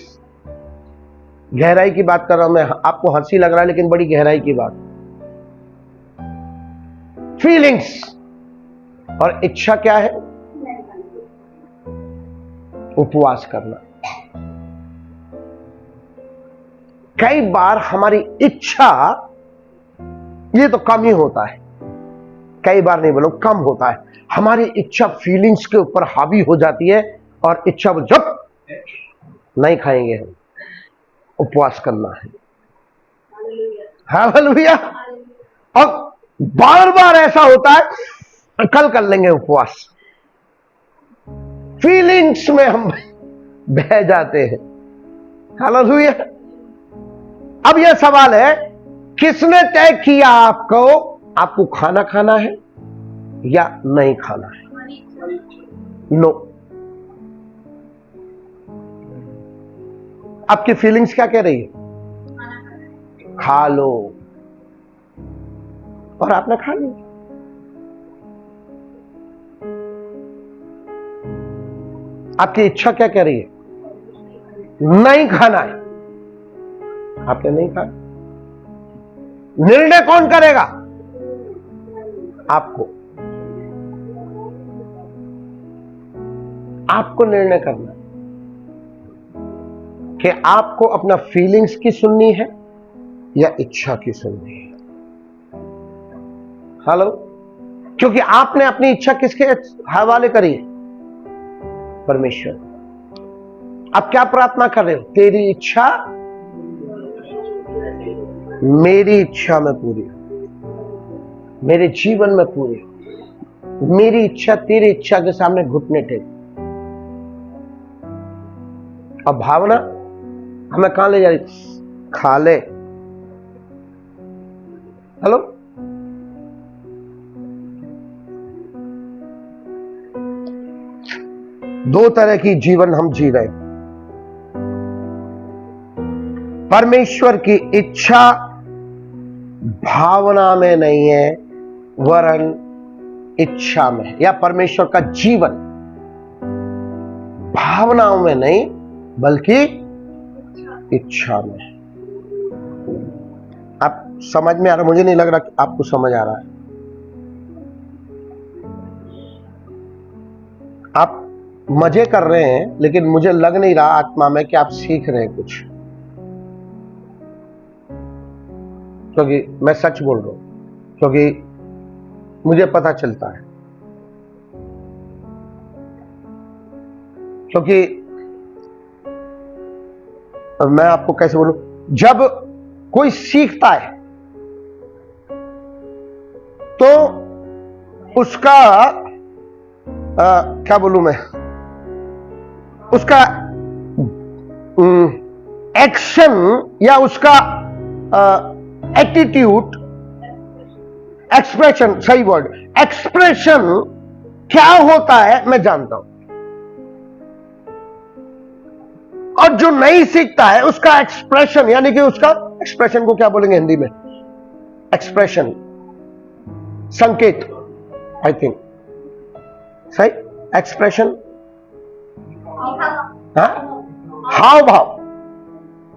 गहराई की बात कर रहा हूं मैं। आपको हंसी लग रहा है लेकिन बड़ी गहराई की बात। फीलिंग्स और इच्छा क्या है? उपवास करना। कई बार हमारी इच्छा, ये तो कम ही होता है, कई बार नहीं बोलो, कम होता है। हमारी इच्छा फीलिंग्स के ऊपर हावी हो जाती है और इच्छा जब नहीं खाएंगे, हम उपवास करना है। हालेलुया। अब बार बार ऐसा होता है, कल कर लेंगे उपवास, फीलिंग्स में हम बह जाते हैं। हालेलुया। अब यह सवाल है, किसने तय किया आपको खाना खाना है या नहीं खाना है? नो। आपकी फीलिंग्स क्या कह रही है? खा लो, और आपने खा लिया। आपकी इच्छा क्या कह रही है? नहीं खाना है, आपने नहीं खाया। निर्णय कौन करेगा? आपको निर्णय करना कि आपको अपना फीलिंग्स की सुननी है या इच्छा की सुननी है। हेलो। क्योंकि आपने अपनी इच्छा किसके हवाले करी? परमेश्वर। आप क्या प्रार्थना कर रहे हो? तेरी इच्छा मेरी इच्छा में पूरी, मेरे जीवन में पूरी। मेरी इच्छा तेरी इच्छा के सामने घुटने टेक। अब भावना हमें कहां ले जा रही? खा ले। हेलो। दो तरह की जीवन हम जी रहे। परमेश्वर की इच्छा भावना में नहीं है, वरन इच्छा में है। या परमेश्वर का जीवन भावनाओं में नहीं बल्कि इच्छा में है। आप समझ में आ रहा? मुझे नहीं लग रहा कि आपको समझ आ रहा है। आप मजे कर रहे हैं, लेकिन मुझे लग नहीं रहा आत्मा में कि आप सीख रहे हैं कुछ, क्योंकि मैं सच बोल रहा हूं, क्योंकि मुझे पता चलता है, क्योंकि मैं आपको कैसे बोलूं, जब कोई सीखता है तो उसका क्या बोलूं मैं, उसका एक्शन या उसका एटीट्यूड, एक्सप्रेशन, सही वर्ड, एक्सप्रेशन क्या होता है मैं जानता हूं। और जो नहीं सीखता है उसका एक्सप्रेशन, यानी कि उसका एक्सप्रेशन को क्या बोलेंगे हिंदी में, एक्सप्रेशन, संकेत, आई थिंक सही, एक्सप्रेशन, हाव भाव,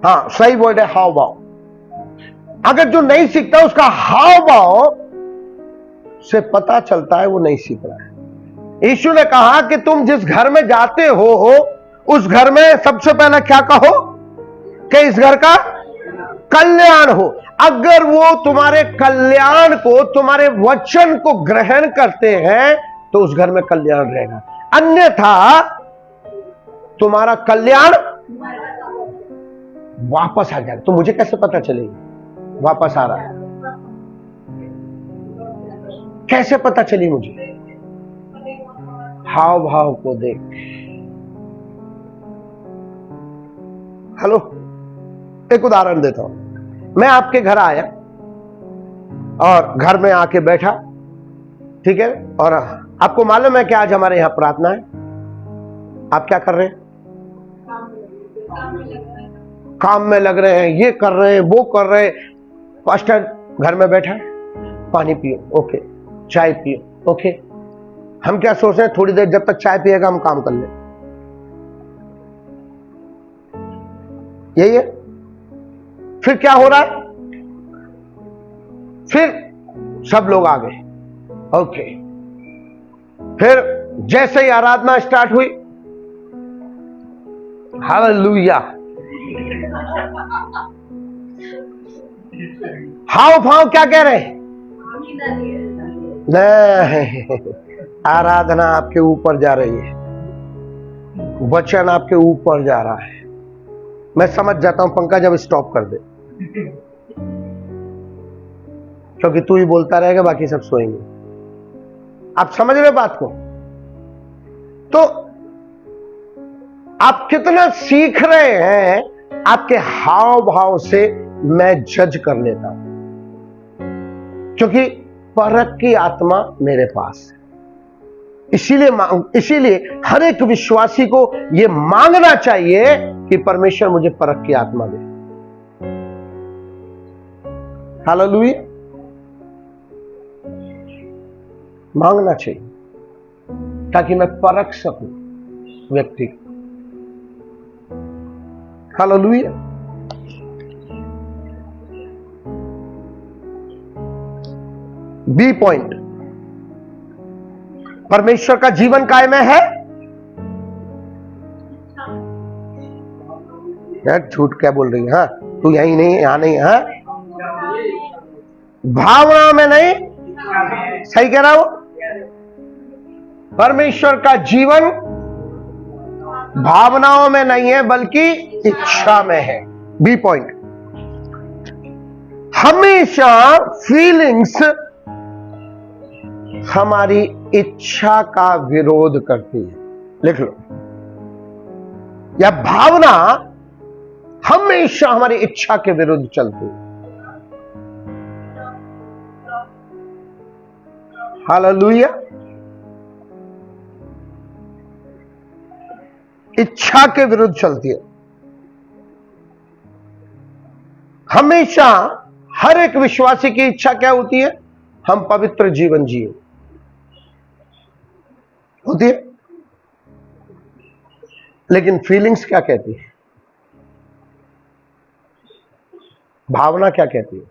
हाँ सही वर्ड है, हाव भाव। अगर जो नहीं सीखता उसका हाव भाव से पता चलता है वो नहीं सीख रहा है। यीशु ने कहा कि तुम जिस घर में जाते हो उस घर में सबसे पहले क्या कहो कि इस घर का कल्याण हो। अगर वो तुम्हारे कल्याण को, तुम्हारे वचन को ग्रहण करते हैं तो उस घर में कल्याण रहेगा, अन्यथा तुम्हारा कल्याण वापस आ जाएगा। तो मुझे कैसे पता चलेगी वापस आ रहा है, कैसे पता चली मुझे? हाव भाव को देख। हेलो, एक उदाहरण देता हूं। मैं आपके घर आया और घर में आके बैठा, ठीक है, और आपको मालूम है कि आज हमारे यहां प्रार्थना है। आप क्या कर रहे हैं? काम में लग रहे हैं, ये कर रहे हैं, वो कर रहे हैं। पास्टर घर में बैठा है, पानी पियो, ओके, चाय पियो, ओके। हम क्या सोच रहे हैं, थोड़ी देर जब तक चाय पिएगा हम काम कर ले, यही है। फिर क्या हो रहा है? फिर सब लोग आ गए, ओके। फिर जैसे ही आराधना स्टार्ट हुई, हालेलुया, हाव भाव क्या कह रहे हैं? नहीं, आराधना आपके ऊपर जा रही है, वचन आपके ऊपर जा रहा है। मैं समझ जाता हूं पंकज, जब स्टॉप कर दे, क्योंकि तू ही बोलता रहेगा, बाकी सब सोएंगे। आप समझ रहे बात को? तो आप कितना सीख रहे हैं आपके हाव भाव से मैं जज कर लेता हूं, क्योंकि परख की आत्मा मेरे पास है। इसीलिए हर एक विश्वासी को यह मांगना चाहिए कि परमेश्वर मुझे परख की आत्मा दे। हालेलुया, मांगना चाहिए ताकि मैं परख सकूं व्यक्ति को। हालेलुया। बी पॉइंट, परमेश्वर का जीवन काय में है? यार झूठ क्या बोल रही है? हाँ, तू यही नहीं, यहां नहीं है, भावना में नहीं, सही कह रहा हो। परमेश्वर का जीवन भावनाओं में नहीं है बल्कि इच्छा में है। बी पॉइंट, हमेशा फीलिंग्स हमारी इच्छा का विरोध करती है। लिख लो, या भावना हमेशा हमारी इच्छा के विरुद्ध चलती है। हालेलुया। इच्छा के विरुद्ध चलती है हमेशा। हर एक विश्वासी की इच्छा क्या होती है? हम पवित्र जीवन जिए, होती है। लेकिन फीलिंग्स क्या कहती है? भावना क्या कहती है?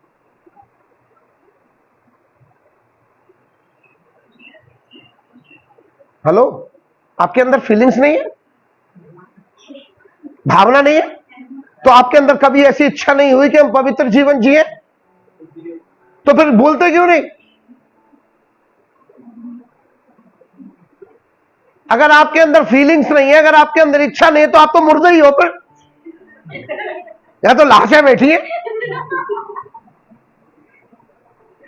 हेलो, आपके अंदर फीलिंग्स नहीं है, भावना नहीं है, तो आपके अंदर कभी ऐसी इच्छा नहीं हुई कि हम पवित्र जीवन जिए? तो फिर बोलते क्यों नहीं? अगर आपके अंदर फीलिंग्स नहीं है, अगर आपके अंदर इच्छा नहीं है, तो आप तो मुर्दा ही हो फिर, या तो लाशें बैठी है।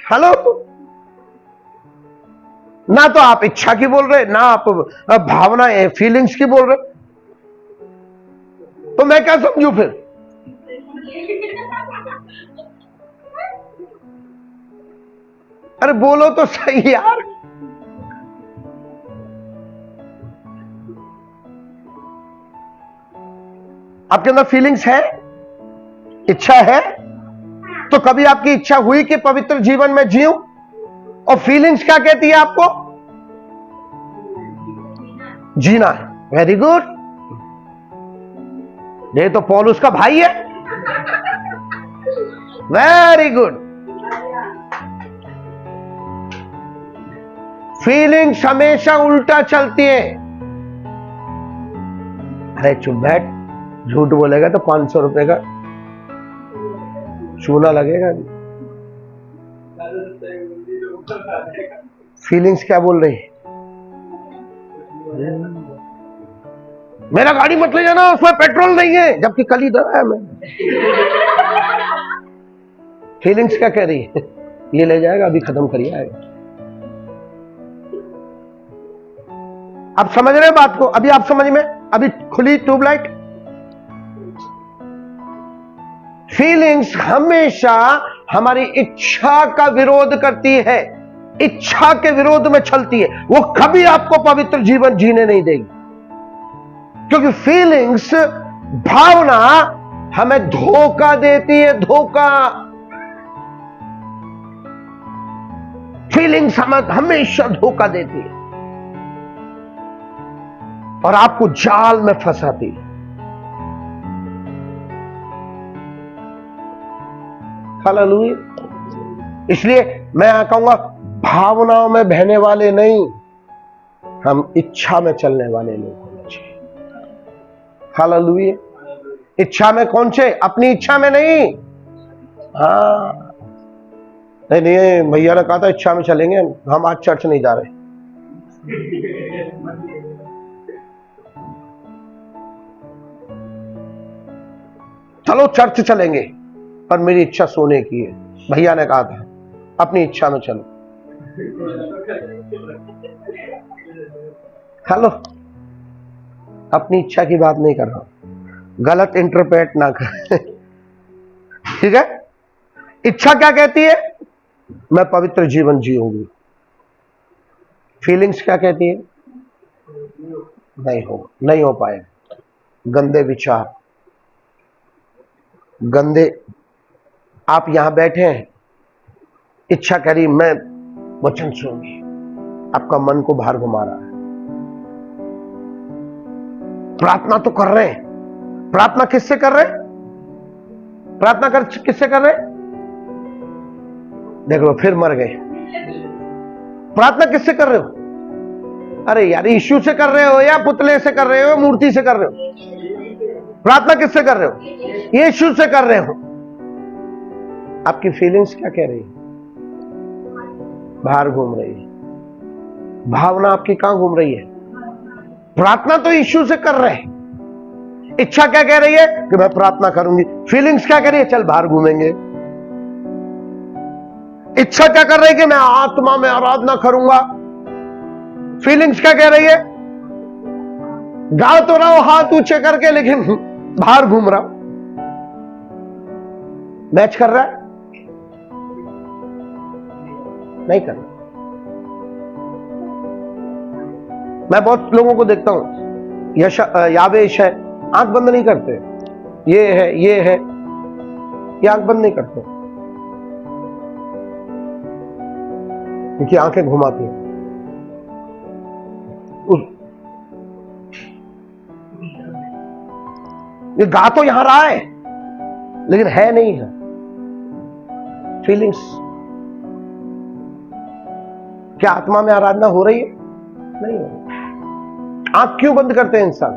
हेलो, ना तो आप इच्छा की बोल रहे, ना आप भावना फीलिंग्स की बोल रहे, तो मैं क्या समझू फिर? अरे बोलो तो सही यार। आपके अंदर फीलिंग्स है, इच्छा है, तो कभी आपकी इच्छा हुई कि पवित्र जीवन में जीऊं? और फीलिंग्स क्या कहती है आपको? जीना है। वेरी गुड, ये तो पौलुस का भाई है। Very good. फीलिंग्स हमेशा उल्टा चलती है। अरे चुप बैठ, झूठ बोलेगा तो 500 रुपए का चूना लगेगा। फीलिंग्स क्या बोल रही है? मेरा गाड़ी मत ले जाना, उसमें पेट्रोल नहीं है, जबकि कल ही दवा है मैं। फीलिंग्स क्या कह रही है? ये ले जाएगा, अभी खत्म करिए आएगा। आप समझ रहे हैं बात को? अभी आप समझ में, अभी खुली ट्यूबलाइट। फीलिंग्स हमेशा हमारी इच्छा का विरोध करती है, इच्छा के विरोध में चलती है। वो कभी आपको पवित्र जीवन जीने नहीं देगी, क्योंकि फीलिंग्स, भावना हमें धोखा देती है। धोखा। फीलिंग्स हमें हमेशा धोखा देती है और आपको जाल में फंसाती है। हालेलुया। इसलिए मैं कहूंगा, भावनाओं में बहने वाले नहीं, हम इच्छा में चलने वाले लोग होने चाहिए। हालेलुया। इच्छा में कौन से? अपनी इच्छा में नहीं। हाँ, नहीं, भैया ने कहा था इच्छा में चलेंगे, हम आज चर्च नहीं जा रहे। चलो चर्च चलेंगे, पर मेरी इच्छा सोने की है। भैया ने कहा था अपनी इच्छा में चलो। हेलो, अपनी इच्छा की बात नहीं कर रहा हूं, गलत इंटरप्रेट ना कर। ठीक है? इच्छा क्या कहती है? मैं पवित्र जीवन जीऊंगी। फीलिंग्स क्या कहती है? नहीं हो पाए। गंदे विचार, गंदे। आप यहां बैठे हैं, इच्छा करी मैं वचन सुनूंगी, आपका मन को बाहर घुमा रहा है। प्रार्थना तो कर रहे हैं, प्रार्थना किससे कर रहे हैं? किससे कर रहे हैं? देख लो, फिर मर गए। प्रार्थना किससे कर रहे हो? अरे यार, यीशु से कर रहे हो या पुतले से कर रहे हो, मूर्ति से कर रहे हो? प्रार्थना किससे कर रहे हो? यीशु से कर रहे हो। आपकी फीलिंग्स क्या कह रही है? बाहर घूम रही है। भावना आपकी कहां घूम रही है? प्रार्थना तो यीशु से कर रहे हैं। इच्छा क्या कह रही है? कि मैं प्रार्थना करूंगी। फीलिंग्स क्या कह रही है? चल बाहर घूमेंगे। इच्छा क्या कर रही है? कि मैं आत्मा में आराधना करूंगा। फीलिंग्स क्या कह रही है? गा तो रहा हूं हाथ ऊंचे करके, लेकिन बाहर घूम रहा हूं। मैच कर रहा है? नहीं कर रहा। मैं बहुत लोगों को देखता हूं, यावेश है, आंख बंद नहीं करते। ये है, ये आंख बंद नहीं करते, क्योंकि आंखें घुमाती हैं। ये गा तो यहां रहा है, लेकिन है नहीं है। फीलिंग्स। क्या आत्मा में आराधना हो रही है? नहीं हो रही। आंख क्यों बंद करते हैं इंसान?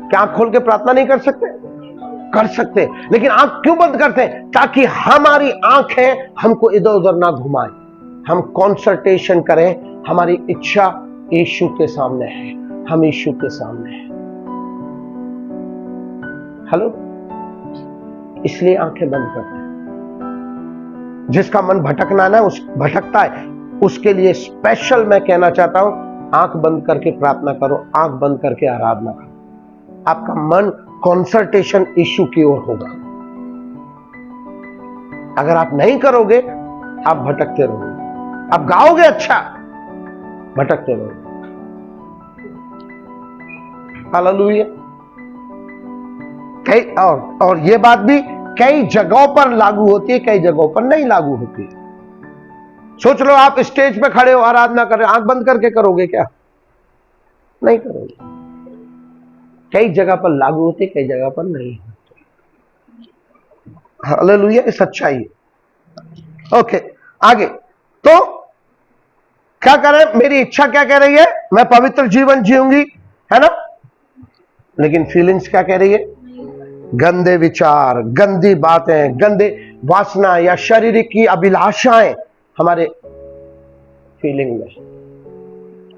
क्या आंख खोल के प्रार्थना नहीं कर सकते? कर सकते, लेकिन आंख क्यों बंद करते हैं? ताकि हमारी आंखें हमको इधर उधर ना घुमाएं, हम कंसंट्रेशन करें। हमारी इच्छा यीशु के सामने है, हम यीशु के सामने हैं। हेलो, इसलिए आंखें बंद करते हैं। जिसका मन भटकना ना उस भटकता है, उसके लिए स्पेशल मैं कहना चाहता हूं, आंख बंद करके प्रार्थना करो, आंख बंद करके आराधना करो। आपका मन कंसंट्रेशन यीशु की ओर होगा। अगर आप नहीं करोगे, आप भटकते रहोगे। आप गाओगे अच्छा, भटकते रहोगे। हालेलुया। कई और ये बात भी कई जगहों पर लागू होती है, कई जगहों पर नहीं लागू होती है। सोच लो, आप स्टेज पे खड़े हो, आराधना कर रहे हो, आंख बंद करके करोगे क्या? नहीं करोगे। कई जगह पर लागू होती है, कई जगह पर नहीं होती। हालेलुया, ये सच्चाई है। ओके, आगे तो क्या करें? मेरी इच्छा क्या कह रही है? मैं पवित्र जीवन जीऊंगी, है ना? लेकिन फीलिंग्स क्या कह रही है? गंदे विचार, गंदी बातें, गंदे वासना या शारीरिक की अभिलाषाएं हमारे फीलिंग में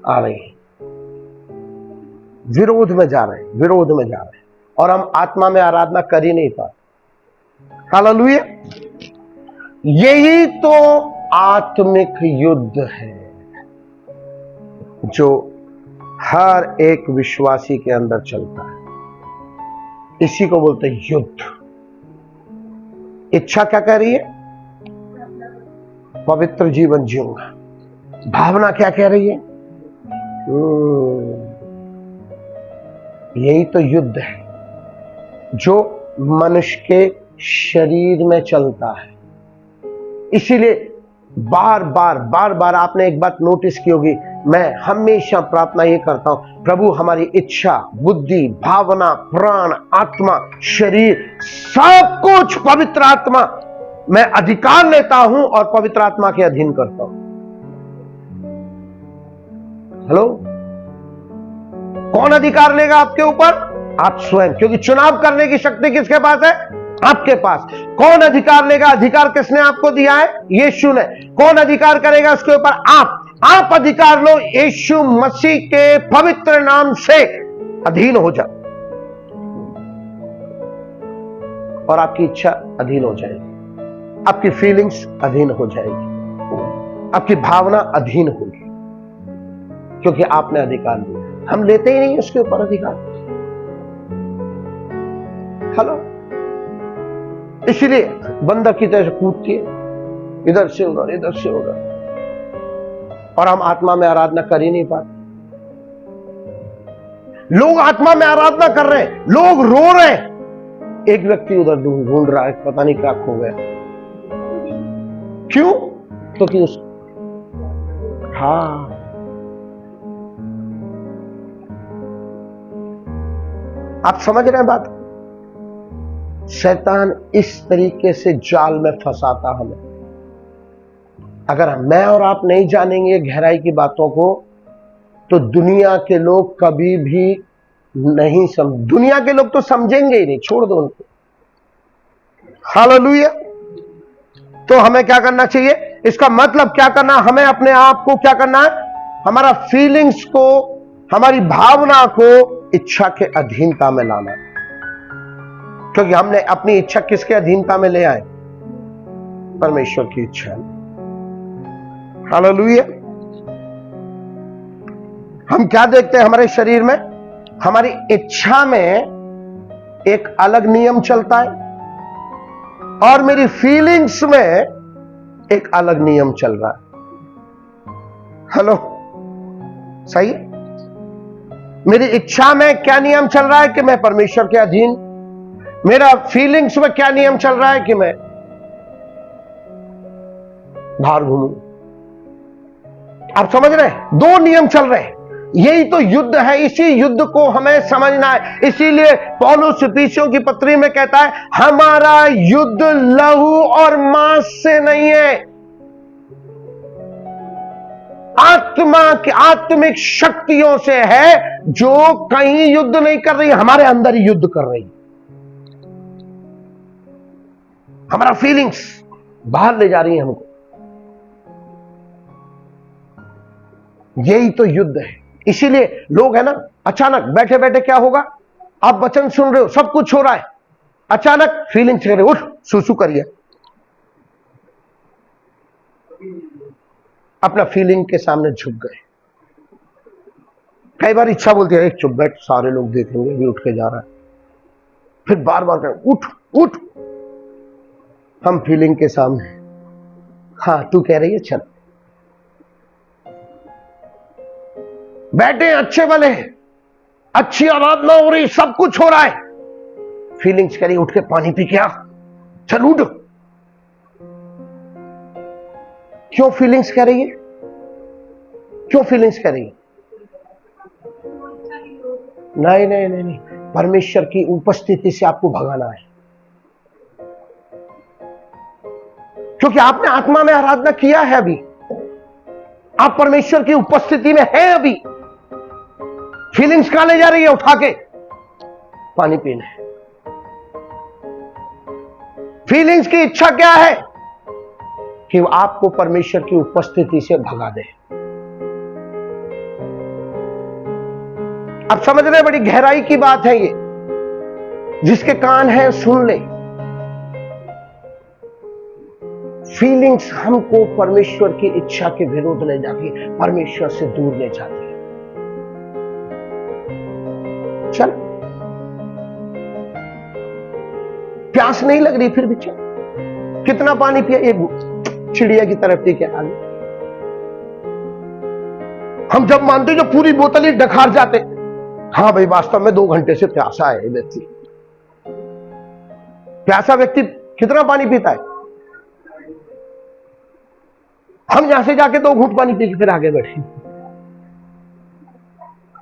आ रही है, विरोध में जा रहे हैं, विरोध में जा रहे हैं, और हम आत्मा में आराधना कर ही नहीं पाते। हालेलुया। यही तो आत्मिक युद्ध है जो हर एक विश्वासी के अंदर चलता है। इसी को बोलते हैं युद्ध। इच्छा क्या कह रही है? पवित्र जीवन जीऊंगा। भावना क्या कह रही है? यही तो युद्ध है जो मनुष्य के शरीर में चलता है। इसीलिए बार बार आपने एक बात नोटिस की होगी, मैं हमेशा प्रार्थना ये करता हूं, प्रभु हमारी इच्छा, बुद्धि, भावना, प्राण, आत्मा, शरीर, सब कुछ पवित्र आत्मा, मैं अधिकार लेता हूं और पवित्र आत्मा के अधीन करता हूं। हेलो, कौन अधिकार लेगा आपके ऊपर? आप स्वयं, क्योंकि चुनाव करने की शक्ति किसके पास है? आपके पास। कौन अधिकार लेगा? अधिकार किसने आपको दिया है? यीशु ने। कौन अधिकार करेगा उसके ऊपर? आप अधिकार लो, यीशु मसीह के पवित्र नाम से अधीन हो जाओ और आपकी इच्छा अधीन हो जाएगी, आपकी फीलिंग्स अधीन हो जाएगी, आपकी भावना अधीन होगी, क्योंकि आपने अधिकार लिया। हम लेते ही नहीं उसके ऊपर अधिकार। हेलो, इसलिए बंदर की तरह कूदती है, इधर से उधर, इधर से उधर, और हम आत्मा में आराधना कर ही नहीं पाते। लोग आत्मा में आराधना कर रहे हैं, लोग रो रहे हैं, एक व्यक्ति उधर ढूंढ रहा है, पता नहीं क्या खो गया। क्यों? क्योंकि उस आप समझ रहे हैं बात? शैतान इस तरीके से जाल में फंसाता हमें। अगर मैं और आप नहीं जानेंगे गहराई की बातों को, तो दुनिया के लोग कभी भी नहीं दुनिया के लोग तो समझेंगे ही नहीं, छोड़ दो उनको। हालेलुया। तो हमें क्या करना चाहिए? इसका मतलब क्या करना? हमें अपने आप को क्या करना है? हमारा फीलिंग्स को, हमारी भावना को इच्छा के अधीनता में लाना है। क्योंकि हमने अपनी इच्छा किसके अधीनता में ले आए? परमेश्वर की इच्छा। हालेलुया। हम क्या देखते हैं हमारे शरीर में? हमारी इच्छा में एक अलग नियम चलता है और मेरी फीलिंग्स में एक अलग नियम चल रहा है। हेलो, सही? मेरी इच्छा में क्या नियम चल रहा है कि मैं परमेश्वर के अधीन। मेरा फीलिंग्स में क्या नियम चल रहा है कि मैं बाहर घूमूं। आप समझ रहे हैं? दो नियम चल रहे हैं। यही तो युद्ध है, इसी युद्ध को हमें समझना है। इसीलिए पौलुस इफिसियों की पत्री में कहता है, हमारा युद्ध लहू और मांस से नहीं है। आत्मा की आत्मिक शक्तियों से है जो कहीं युद्ध नहीं कर रही, हमारे अंदर ही युद्ध कर रही। हमारा फीलिंग्स बाहर ले जा रही है हमको। यही तो युद्ध है। इसीलिए लोग है ना, अचानक बैठे बैठे क्या होगा, आप वचन सुन रहे हो, सब कुछ हो रहा है, अचानक फीलिंग्स करे, उठ सुसु करिए। अपना फीलिंग के सामने झुक गए। कई बार इच्छा बोलती है, एक चुप बैठ, सारे लोग देखेंगे, भी उठ के जा रहा है। फिर बार बार कहें, उठ उठ। हम फीलिंग के सामने, हाँ तू कह रही है चल। बैठे अच्छे वाले, अच्छी आराधना हो रही, सब कुछ हो रहा है, फीलिंग्स कह रही उठ के पानी पी के आ, चल उठ। क्यों फीलिंग्स कह रही है? क्यों फीलिंग्स कह रही है? नहीं नहीं नहीं नहीं, परमेश्वर की उपस्थिति से आपको भगाना है। क्योंकि आपने आत्मा में आराधना किया है, अभी आप परमेश्वर की उपस्थिति में हैं। अभी फीलिंग्स कहां ले जा रही है? उठा के पानी पीने। फीलिंग्स की इच्छा क्या है? कि वो आपको परमेश्वर की उपस्थिति से भगा दे। अब समझ रहे, बड़ी गहराई की बात है ये। जिसके कान है सुन ले। फीलिंग्स हमको परमेश्वर की इच्छा के विरोध ले जाती है, परमेश्वर से दूर ले जाती है। चल, प्यास नहीं लग रही फिर भी चल, कितना पानी पिया, एक चिड़िया की तरफ पी के आगे। हम जब मानते जो पूरी बोतल ही डकार जाते, हाँ भाई वास्तव में 2 घंटे से प्यासा है व्यक्ति। प्यासा व्यक्ति कितना पानी पीता है? हम यहां से जाके 2 घूंट पानी पी के फिर आगे बढ़े।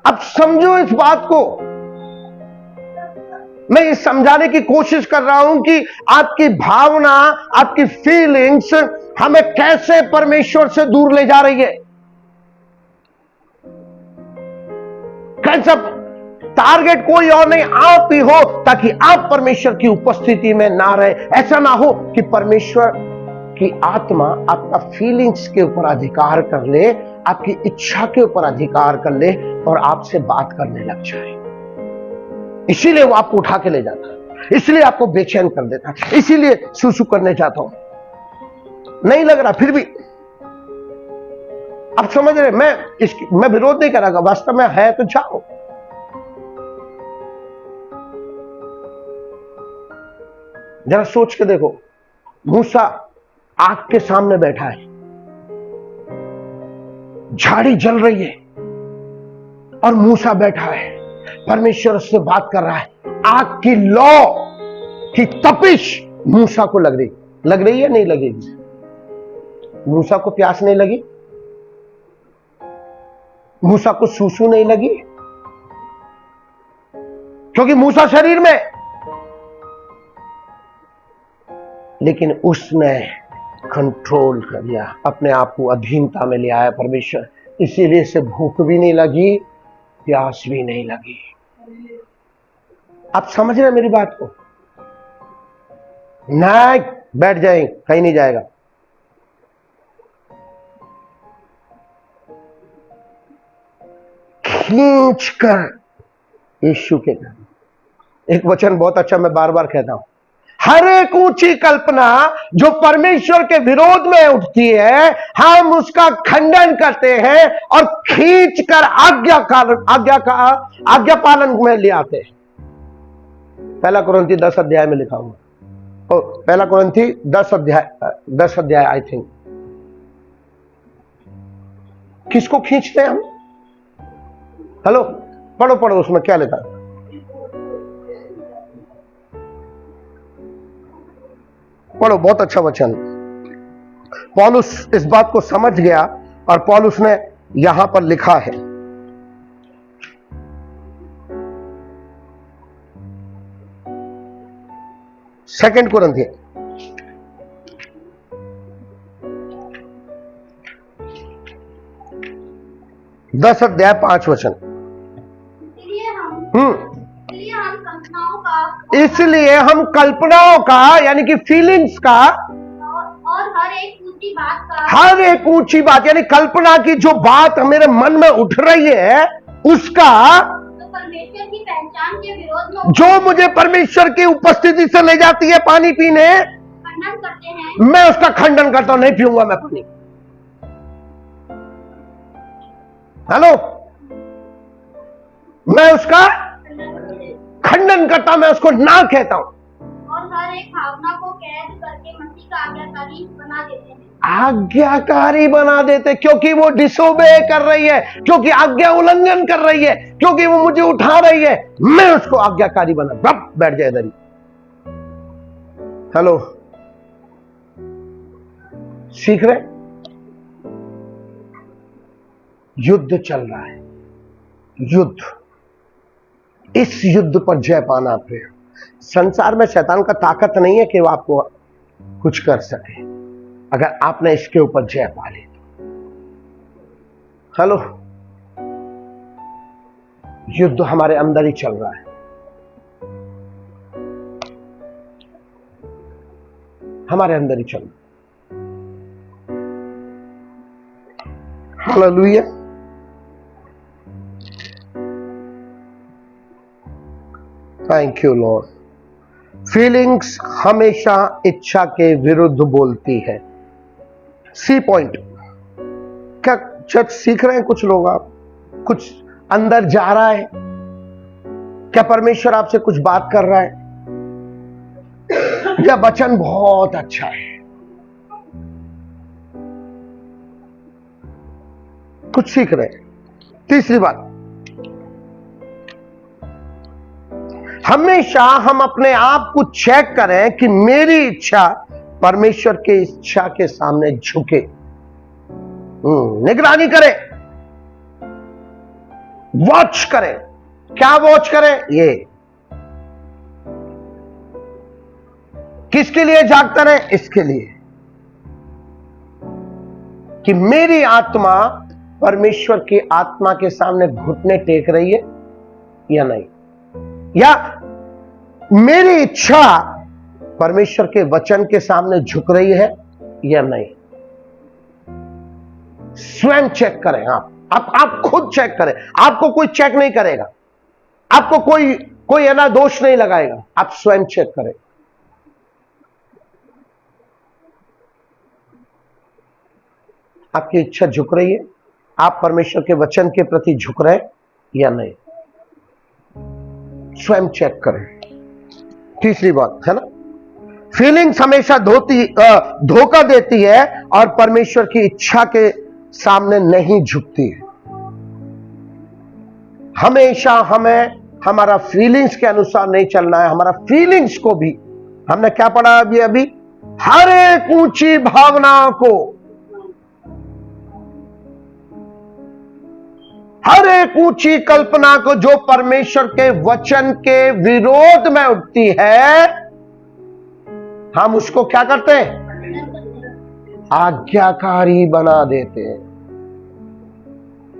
अब समझो इस बात को, मैं ये समझाने की कोशिश कर रहा हूं कि आपकी भावना, आपकी फीलिंग्स हमें कैसे परमेश्वर से दूर ले जा रही है। कैसा टारगेट कोई और नहीं, आप ही हो, ताकि आप परमेश्वर की उपस्थिति में ना रहे। ऐसा ना हो कि परमेश्वर की आत्मा आपका फीलिंग्स के ऊपर अधिकार कर ले, आपकी इच्छा के ऊपर अधिकार कर ले और आपसे बात करने लग जाए। इसीलिए वो आपको उठा के ले जाता है, इसलिए आपको बेचैन कर देता है, इसीलिए सुसु करने जाता हूं, नहीं लग रहा फिर भी। अब समझ रहे, मैं विरोध नहीं करूंगा, वास्तव में है तो जाओ। जरा सोच के देखो, मूसा आग के सामने बैठा है, झाड़ी जल रही है और मूसा बैठा है, परमेश्वर उससे बात कर रहा है। आग की लौ की तपिश मूसा को लग रही है, नहीं लगेगी? मूसा को प्यास नहीं लगी? मूसा को सूसू नहीं लगी? क्योंकि मूसा शरीर में, लेकिन उसने कंट्रोल कर लिया, अपने आप को अधीनता में ले आया परमेश्वर, इसीलिए से भूख भी नहीं लगी, प्यास भी नहीं लगी। आप समझ रहे हैं मेरी बात को? नहीं, बैठ जाएंगे, कहीं नहीं जाएगा। खींच कर यीशु के नाम। एक वचन बहुत अच्छा, मैं बार बार कहता हूं, हर एक ऊंची कल्पना जो परमेश्वर के विरोध में उठती है, हम उसका खंडन करते हैं और खींच कर आज्ञा पालन में ले आते हैं। 1 कुरिन्थी 10 अध्याय में लिखा हुआ, 1 कुरिन्थी 10 अध्याय आई थिंक। किसको खींचते हैं हम? हेलो, पढ़ो उसमें क्या लिखा है? पढ़ो, बहुत अच्छा वचन। पौलुस इस बात को समझ गया और पौलुस ने यहां पर लिखा है, सेकंड कुरिन्थी 10 10 अध्याय 5 वचन। इसलिए हम कल्पनाओं का यानी कि फीलिंग्स का और हर एक ऊंची बात यानी कल्पना की जो बात मेरे मन में उठ रही है उसका तो परमेश्वर की पहचान के विरोध में जो मुझे परमेश्वर की उपस्थिति से ले जाती है पानी पीने, खंडन करते हैं। मैं उसका खंडन करता हूं, नहीं पीऊंगा मैं पानी। हेलो, मैं उसका खंडन करता हूं, मैं उसको ना कहता हूं। और हर एक भावना को कैद करके मसीह का आज्ञाकारी बना देते हैं। आज्ञाकारी बना देते, क्योंकि वो डिसोबे कर रही है, क्योंकि आज्ञा उल्लंघन कर रही है, क्योंकि वो मुझे उठा रही है, मैं उसको आज्ञाकारी बना। बप बैठ जाए इधर ही। हेलो, सीख रहे? युद्ध चल रहा है, युद्ध। इस युद्ध पर जय पाना प्रिय। संसार में शैतान का ताकत नहीं है कि वो आपको कुछ कर सके, अगर आपने इसके ऊपर जय पा ली। हेलो, युद्ध हमारे अंदर ही चल रहा है। हमारे अंदर ही चल रहा है। Hallelujah. Thank you Lord. Feelings हमेशा इच्छा के विरुद्ध बोलती है। C point. क्या चर्च सीख रहे हैं कुछ लोग? आप कुछ अंदर जा रहा है? क्या परमेश्वर आपसे कुछ बात कर रहा है? यह वचन बहुत अच्छा है। कुछ सीख रहे हैं। तीसरी बात, हमेशा हम अपने आप को चेक करें कि मेरी इच्छा परमेश्वर की इच्छा के सामने झुके। निगरानी करें, वॉच करें। क्या वॉच करें? ये किसके लिए जागता रहे? इसके लिए कि मेरी आत्मा परमेश्वर की आत्मा के सामने घुटने टेक रही है या नहीं, या मेरी इच्छा परमेश्वर के वचन के सामने झुक रही है या नहीं। स्वयं चेक करें। आप खुद चेक करें। आपको कोई चेक नहीं करेगा, आपको कोई है ना दोष नहीं लगाएगा। आप स्वयं चेक करें। आपकी इच्छा झुक रही है? आप परमेश्वर के वचन के प्रति झुक रहे या नहीं? स्वयं चेक करें। तीसरी बात है ना, फीलिंग्स हमेशा धोखा देती है और परमेश्वर की इच्छा के सामने नहीं झुकती है। हमेशा हमें हमारा फीलिंग्स के अनुसार नहीं चलना है। हमारा फीलिंग्स को भी, हमने क्या पढ़ा अभी हर एक ऊंची भावना को, हर एक ऊंची कल्पना को जो परमेश्वर के वचन के विरोध में उठती है, हम उसको क्या करते हैं? आज्ञाकारी बना देते हैं।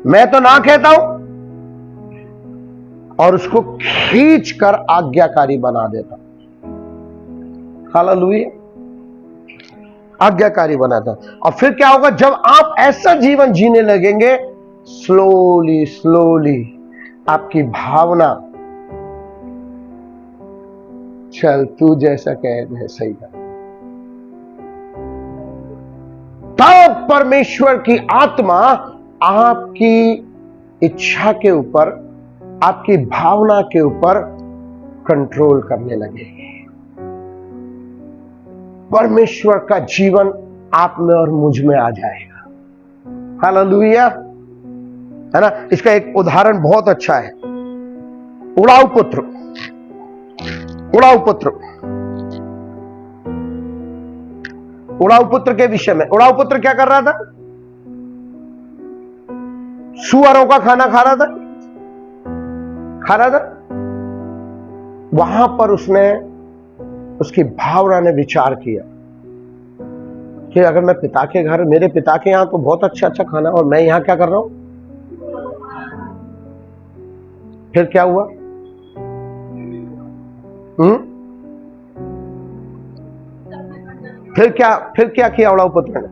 मैं तो ना कहता हूं और उसको खींच कर आज्ञाकारी बना देता। हालेलुया। आज्ञाकारी बनाता। और फिर क्या होगा? जब आप ऐसा जीवन जीने लगेंगे, स्लोली स्लोली आपकी भावना, चल तू जैसा कहे सही कर, तब परमेश्वर की आत्मा आपकी इच्छा के ऊपर, आपकी भावना के ऊपर कंट्रोल करने लगेगी। परमेश्वर का जीवन आप में और मुझ में आ जाएगा। हालेलुया, है ना। इसका एक उदाहरण बहुत अच्छा है। उड़ाऊ पुत्र। उड़ाऊ पुत्र, उड़ाऊ पुत्र के विषय में। उड़ाऊ पुत्र क्या कर रहा था? सुअरों का खाना खा रहा था। वहां पर उसकी भावना ने विचार किया कि अगर मैं पिता के घर, मेरे पिता के यहां तो बहुत अच्छा अच्छा खाना, और मैं यहां क्या कर रहा हूं? फिर क्या हुआ? हम्म? फिर क्या किया उड़ाऊ पुत्र ने?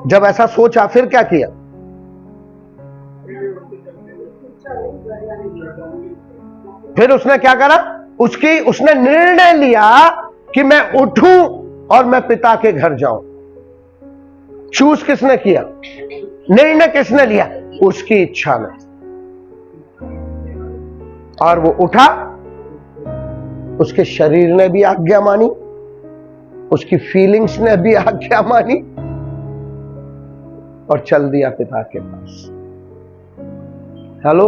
जब ऐसा सोचा फिर क्या किया? फिर उसने क्या करा? उसने निर्णय लिया कि मैं उठूं और मैं पिता के घर जाऊं। चूज किसने किया? निर्णय किसने लिया? उसकी इच्छा ने। और वो उठा, उसके शरीर ने भी आज्ञा मानी, उसकी फीलिंग्स ने भी आज्ञा मानी और चल दिया पिता के पास। हेलो,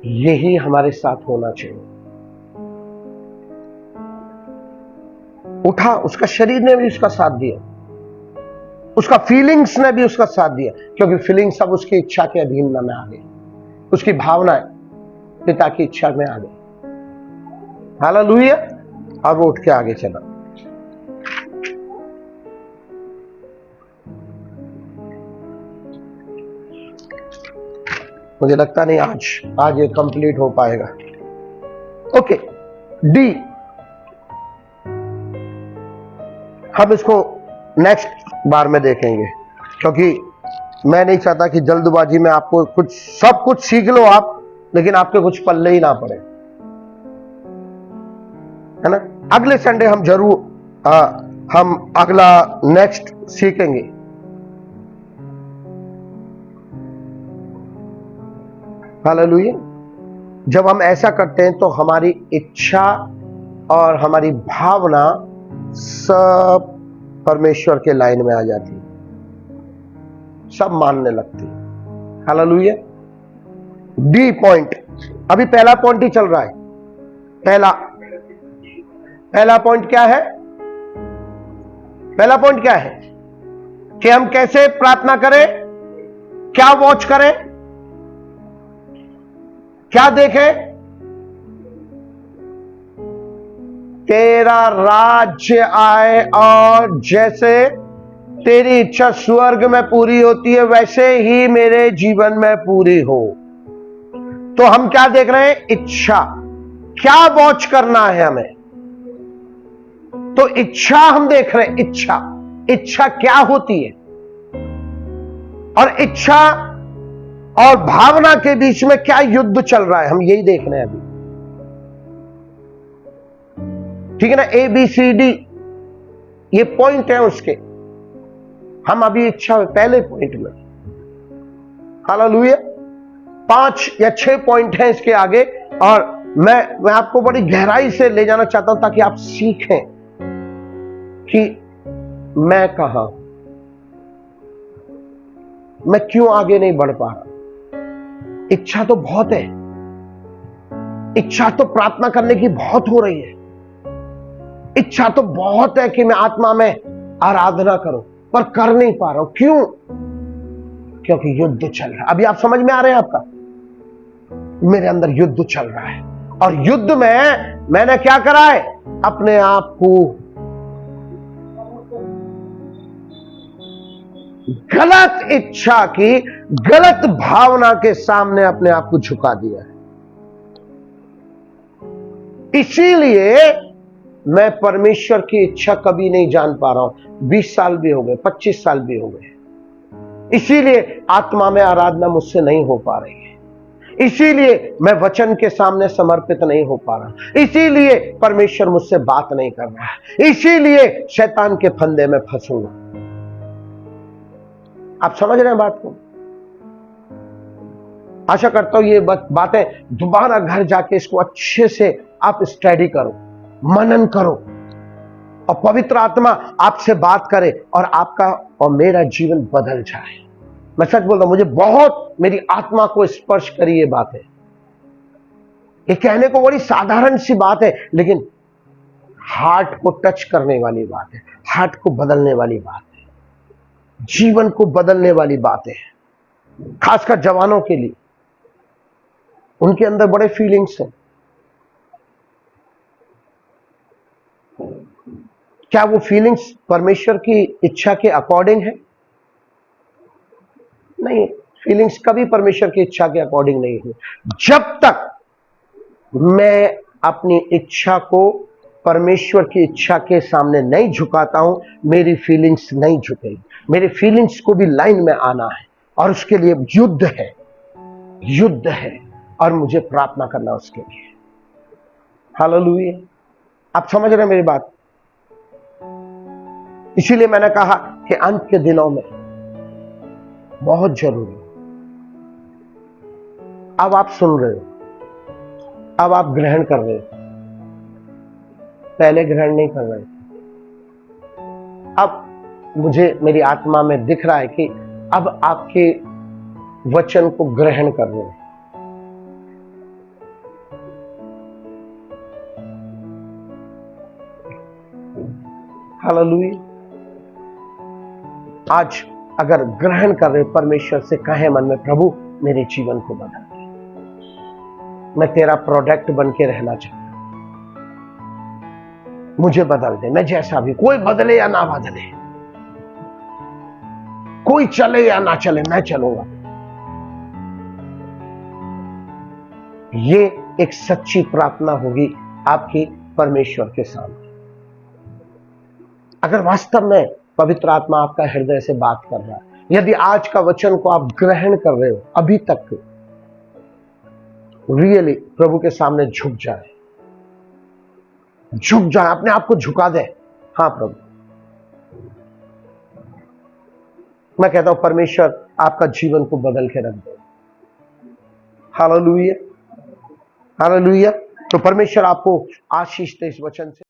यही हमारे साथ होना चाहिए। उठा, उसका शरीर ने भी उसका साथ दिया, उसका फीलिंग्स ने भी उसका साथ दिया, क्योंकि फीलिंग्स अब उसकी इच्छा के अधीन में आ गई, उसकी भावनाएं पिता की इच्छा में आ गई। हालेलुया। अब वो उठ के आगे चला। मुझे लगता नहीं आज ये कंप्लीट हो पाएगा। ओके, डी, हम इसको नेक्स्ट बार में देखेंगे, क्योंकि मैं नहीं चाहता कि जल्दबाजी में आपको सब कुछ सीख लो आप, लेकिन आपके कुछ पल्ले ही ना पड़े, है ना। अगले संडे हम जरूर हम अगला नेक्स्ट सीखेंगे। हालेलुया। जब हम ऐसा करते हैं तो हमारी इच्छा और हमारी भावना सब परमेश्वर के लाइन में आ जाती, सब मानने लगती। हालेलुया। डी पॉइंट, अभी पहला पॉइंट ही चल रहा है। पहला पॉइंट क्या है? पहला पॉइंट क्या है कि हम कैसे प्रार्थना करें, क्या वॉच करें, क्या देखें? तेरा राज्य आए और जैसे तेरी इच्छा स्वर्ग में पूरी होती है वैसे ही मेरे जीवन में पूरी हो। तो हम क्या देख रहे हैं? इच्छा। क्या वॉच करना है हमें? तो इच्छा हम देख रहे हैं। इच्छा क्या होती है, और इच्छा और भावना के बीच में क्या युद्ध चल रहा है, हम यही देख रहे हैं अभी। ठीक है ना। ABCD ये पॉइंट है उसके। हम अभी इच्छा पहले पॉइंट में। हालेलुया। 5 या 6 पॉइंट हैं इसके आगे, और मैं आपको बड़ी गहराई से ले जाना चाहता हूं ताकि आप सीखें कि मैं कहां, मैं क्यों आगे नहीं बढ़ पा रहा। इच्छा तो बहुत है, इच्छा तो प्रार्थना करने की बहुत हो रही है, इच्छा तो बहुत है कि मैं आत्मा में आराधना करूं, पर कर नहीं पा रहा हूं। क्यों? क्योंकि युद्ध चल रहा है। अभी आप समझ में आ रहे हैं? आपका मेरे अंदर युद्ध चल रहा है, और युद्ध में मैंने क्या करा है? अपने आप को गलत इच्छा की, गलत भावना के सामने अपने आप को झुका दिया है। इसीलिए मैं परमेश्वर की इच्छा कभी नहीं जान पा रहा हूं। 20 साल भी हो गए, 25 साल भी हो गए। इसीलिए आत्मा में आराधना मुझसे नहीं हो पा रही है, इसीलिए मैं वचन के सामने समर्पित नहीं हो पा रहा, इसीलिए परमेश्वर मुझसे बात नहीं कर रहा है, इसीलिए शैतान के फंदे में फंसूंगा। आप समझ रहे हैं बात को? आशा करता हूं ये बातें दोबारा घर जाके इसको अच्छे से आप स्टडी करो, मनन करो, और पवित्र आत्मा आपसे बात करे और आपका और मेरा जीवन बदल जाए। मैं सच बोलता हूं, मुझे बहुत मेरी आत्मा को स्पर्श करी ये बात है। ये कहने को बड़ी साधारण सी बात है, लेकिन हार्ट को टच करने वाली बात है, हार्ट को बदलने वाली बात है, जीवन को बदलने वाली बात है। खासकर जवानों के लिए, उनके अंदर बड़े फीलिंग्स हैं। क्या वो फीलिंग्स परमेश्वर की इच्छा के अकॉर्डिंग है? नहीं, फीलिंग्स कभी परमेश्वर की इच्छा के अकॉर्डिंग नहीं हुई। जब तक मैं अपनी इच्छा को परमेश्वर की इच्छा के सामने नहीं झुकाता हूं, मेरी फीलिंग्स नहीं झुकेगी। मेरी फीलिंग्स को भी लाइन में आना है और उसके लिए युद्ध है और मुझे प्रार्थना करना उसके लिए। हालेलुया। आप समझ रहे हैं मेरी बात? इसीलिए मैंने कहा कि अंत के दिनों में बहुत जरूरी। अब आप सुन रहे हो, अब आप ग्रहण कर रहे हो, पहले ग्रहण नहीं कर रहे थे। अब मुझे मेरी आत्मा में दिख रहा है कि अब आपके वचन को ग्रहण कर रहे हैं। हालेलुया। आज अगर ग्रहण कर रहे परमेश्वर से कहे मन में, प्रभु मेरे जीवन को बदल दे, मैं तेरा प्रोडक्ट बन के रहना चाहता हूं, मुझे बदल दे। मैं जैसा भी, कोई बदले या ना बदले, कोई चले या ना चले, मैं चलूंगा। ये एक सच्ची प्रार्थना होगी आपकी परमेश्वर के सामने। अगर वास्तव में पवित्र आत्मा आपका हृदय से बात कर रहा है, यदि आज का वचन को आप ग्रहण कर रहे हो, अभी तक रियली प्रभु के सामने झुक जाए, अपने आप को झुका दे। हाँ प्रभु, मैं कहता हूं परमेश्वर आपका जीवन को बदल के रख दे। Hallelujah, hallelujah. तो परमेश्वर आपको आशीष दे इस वचन से।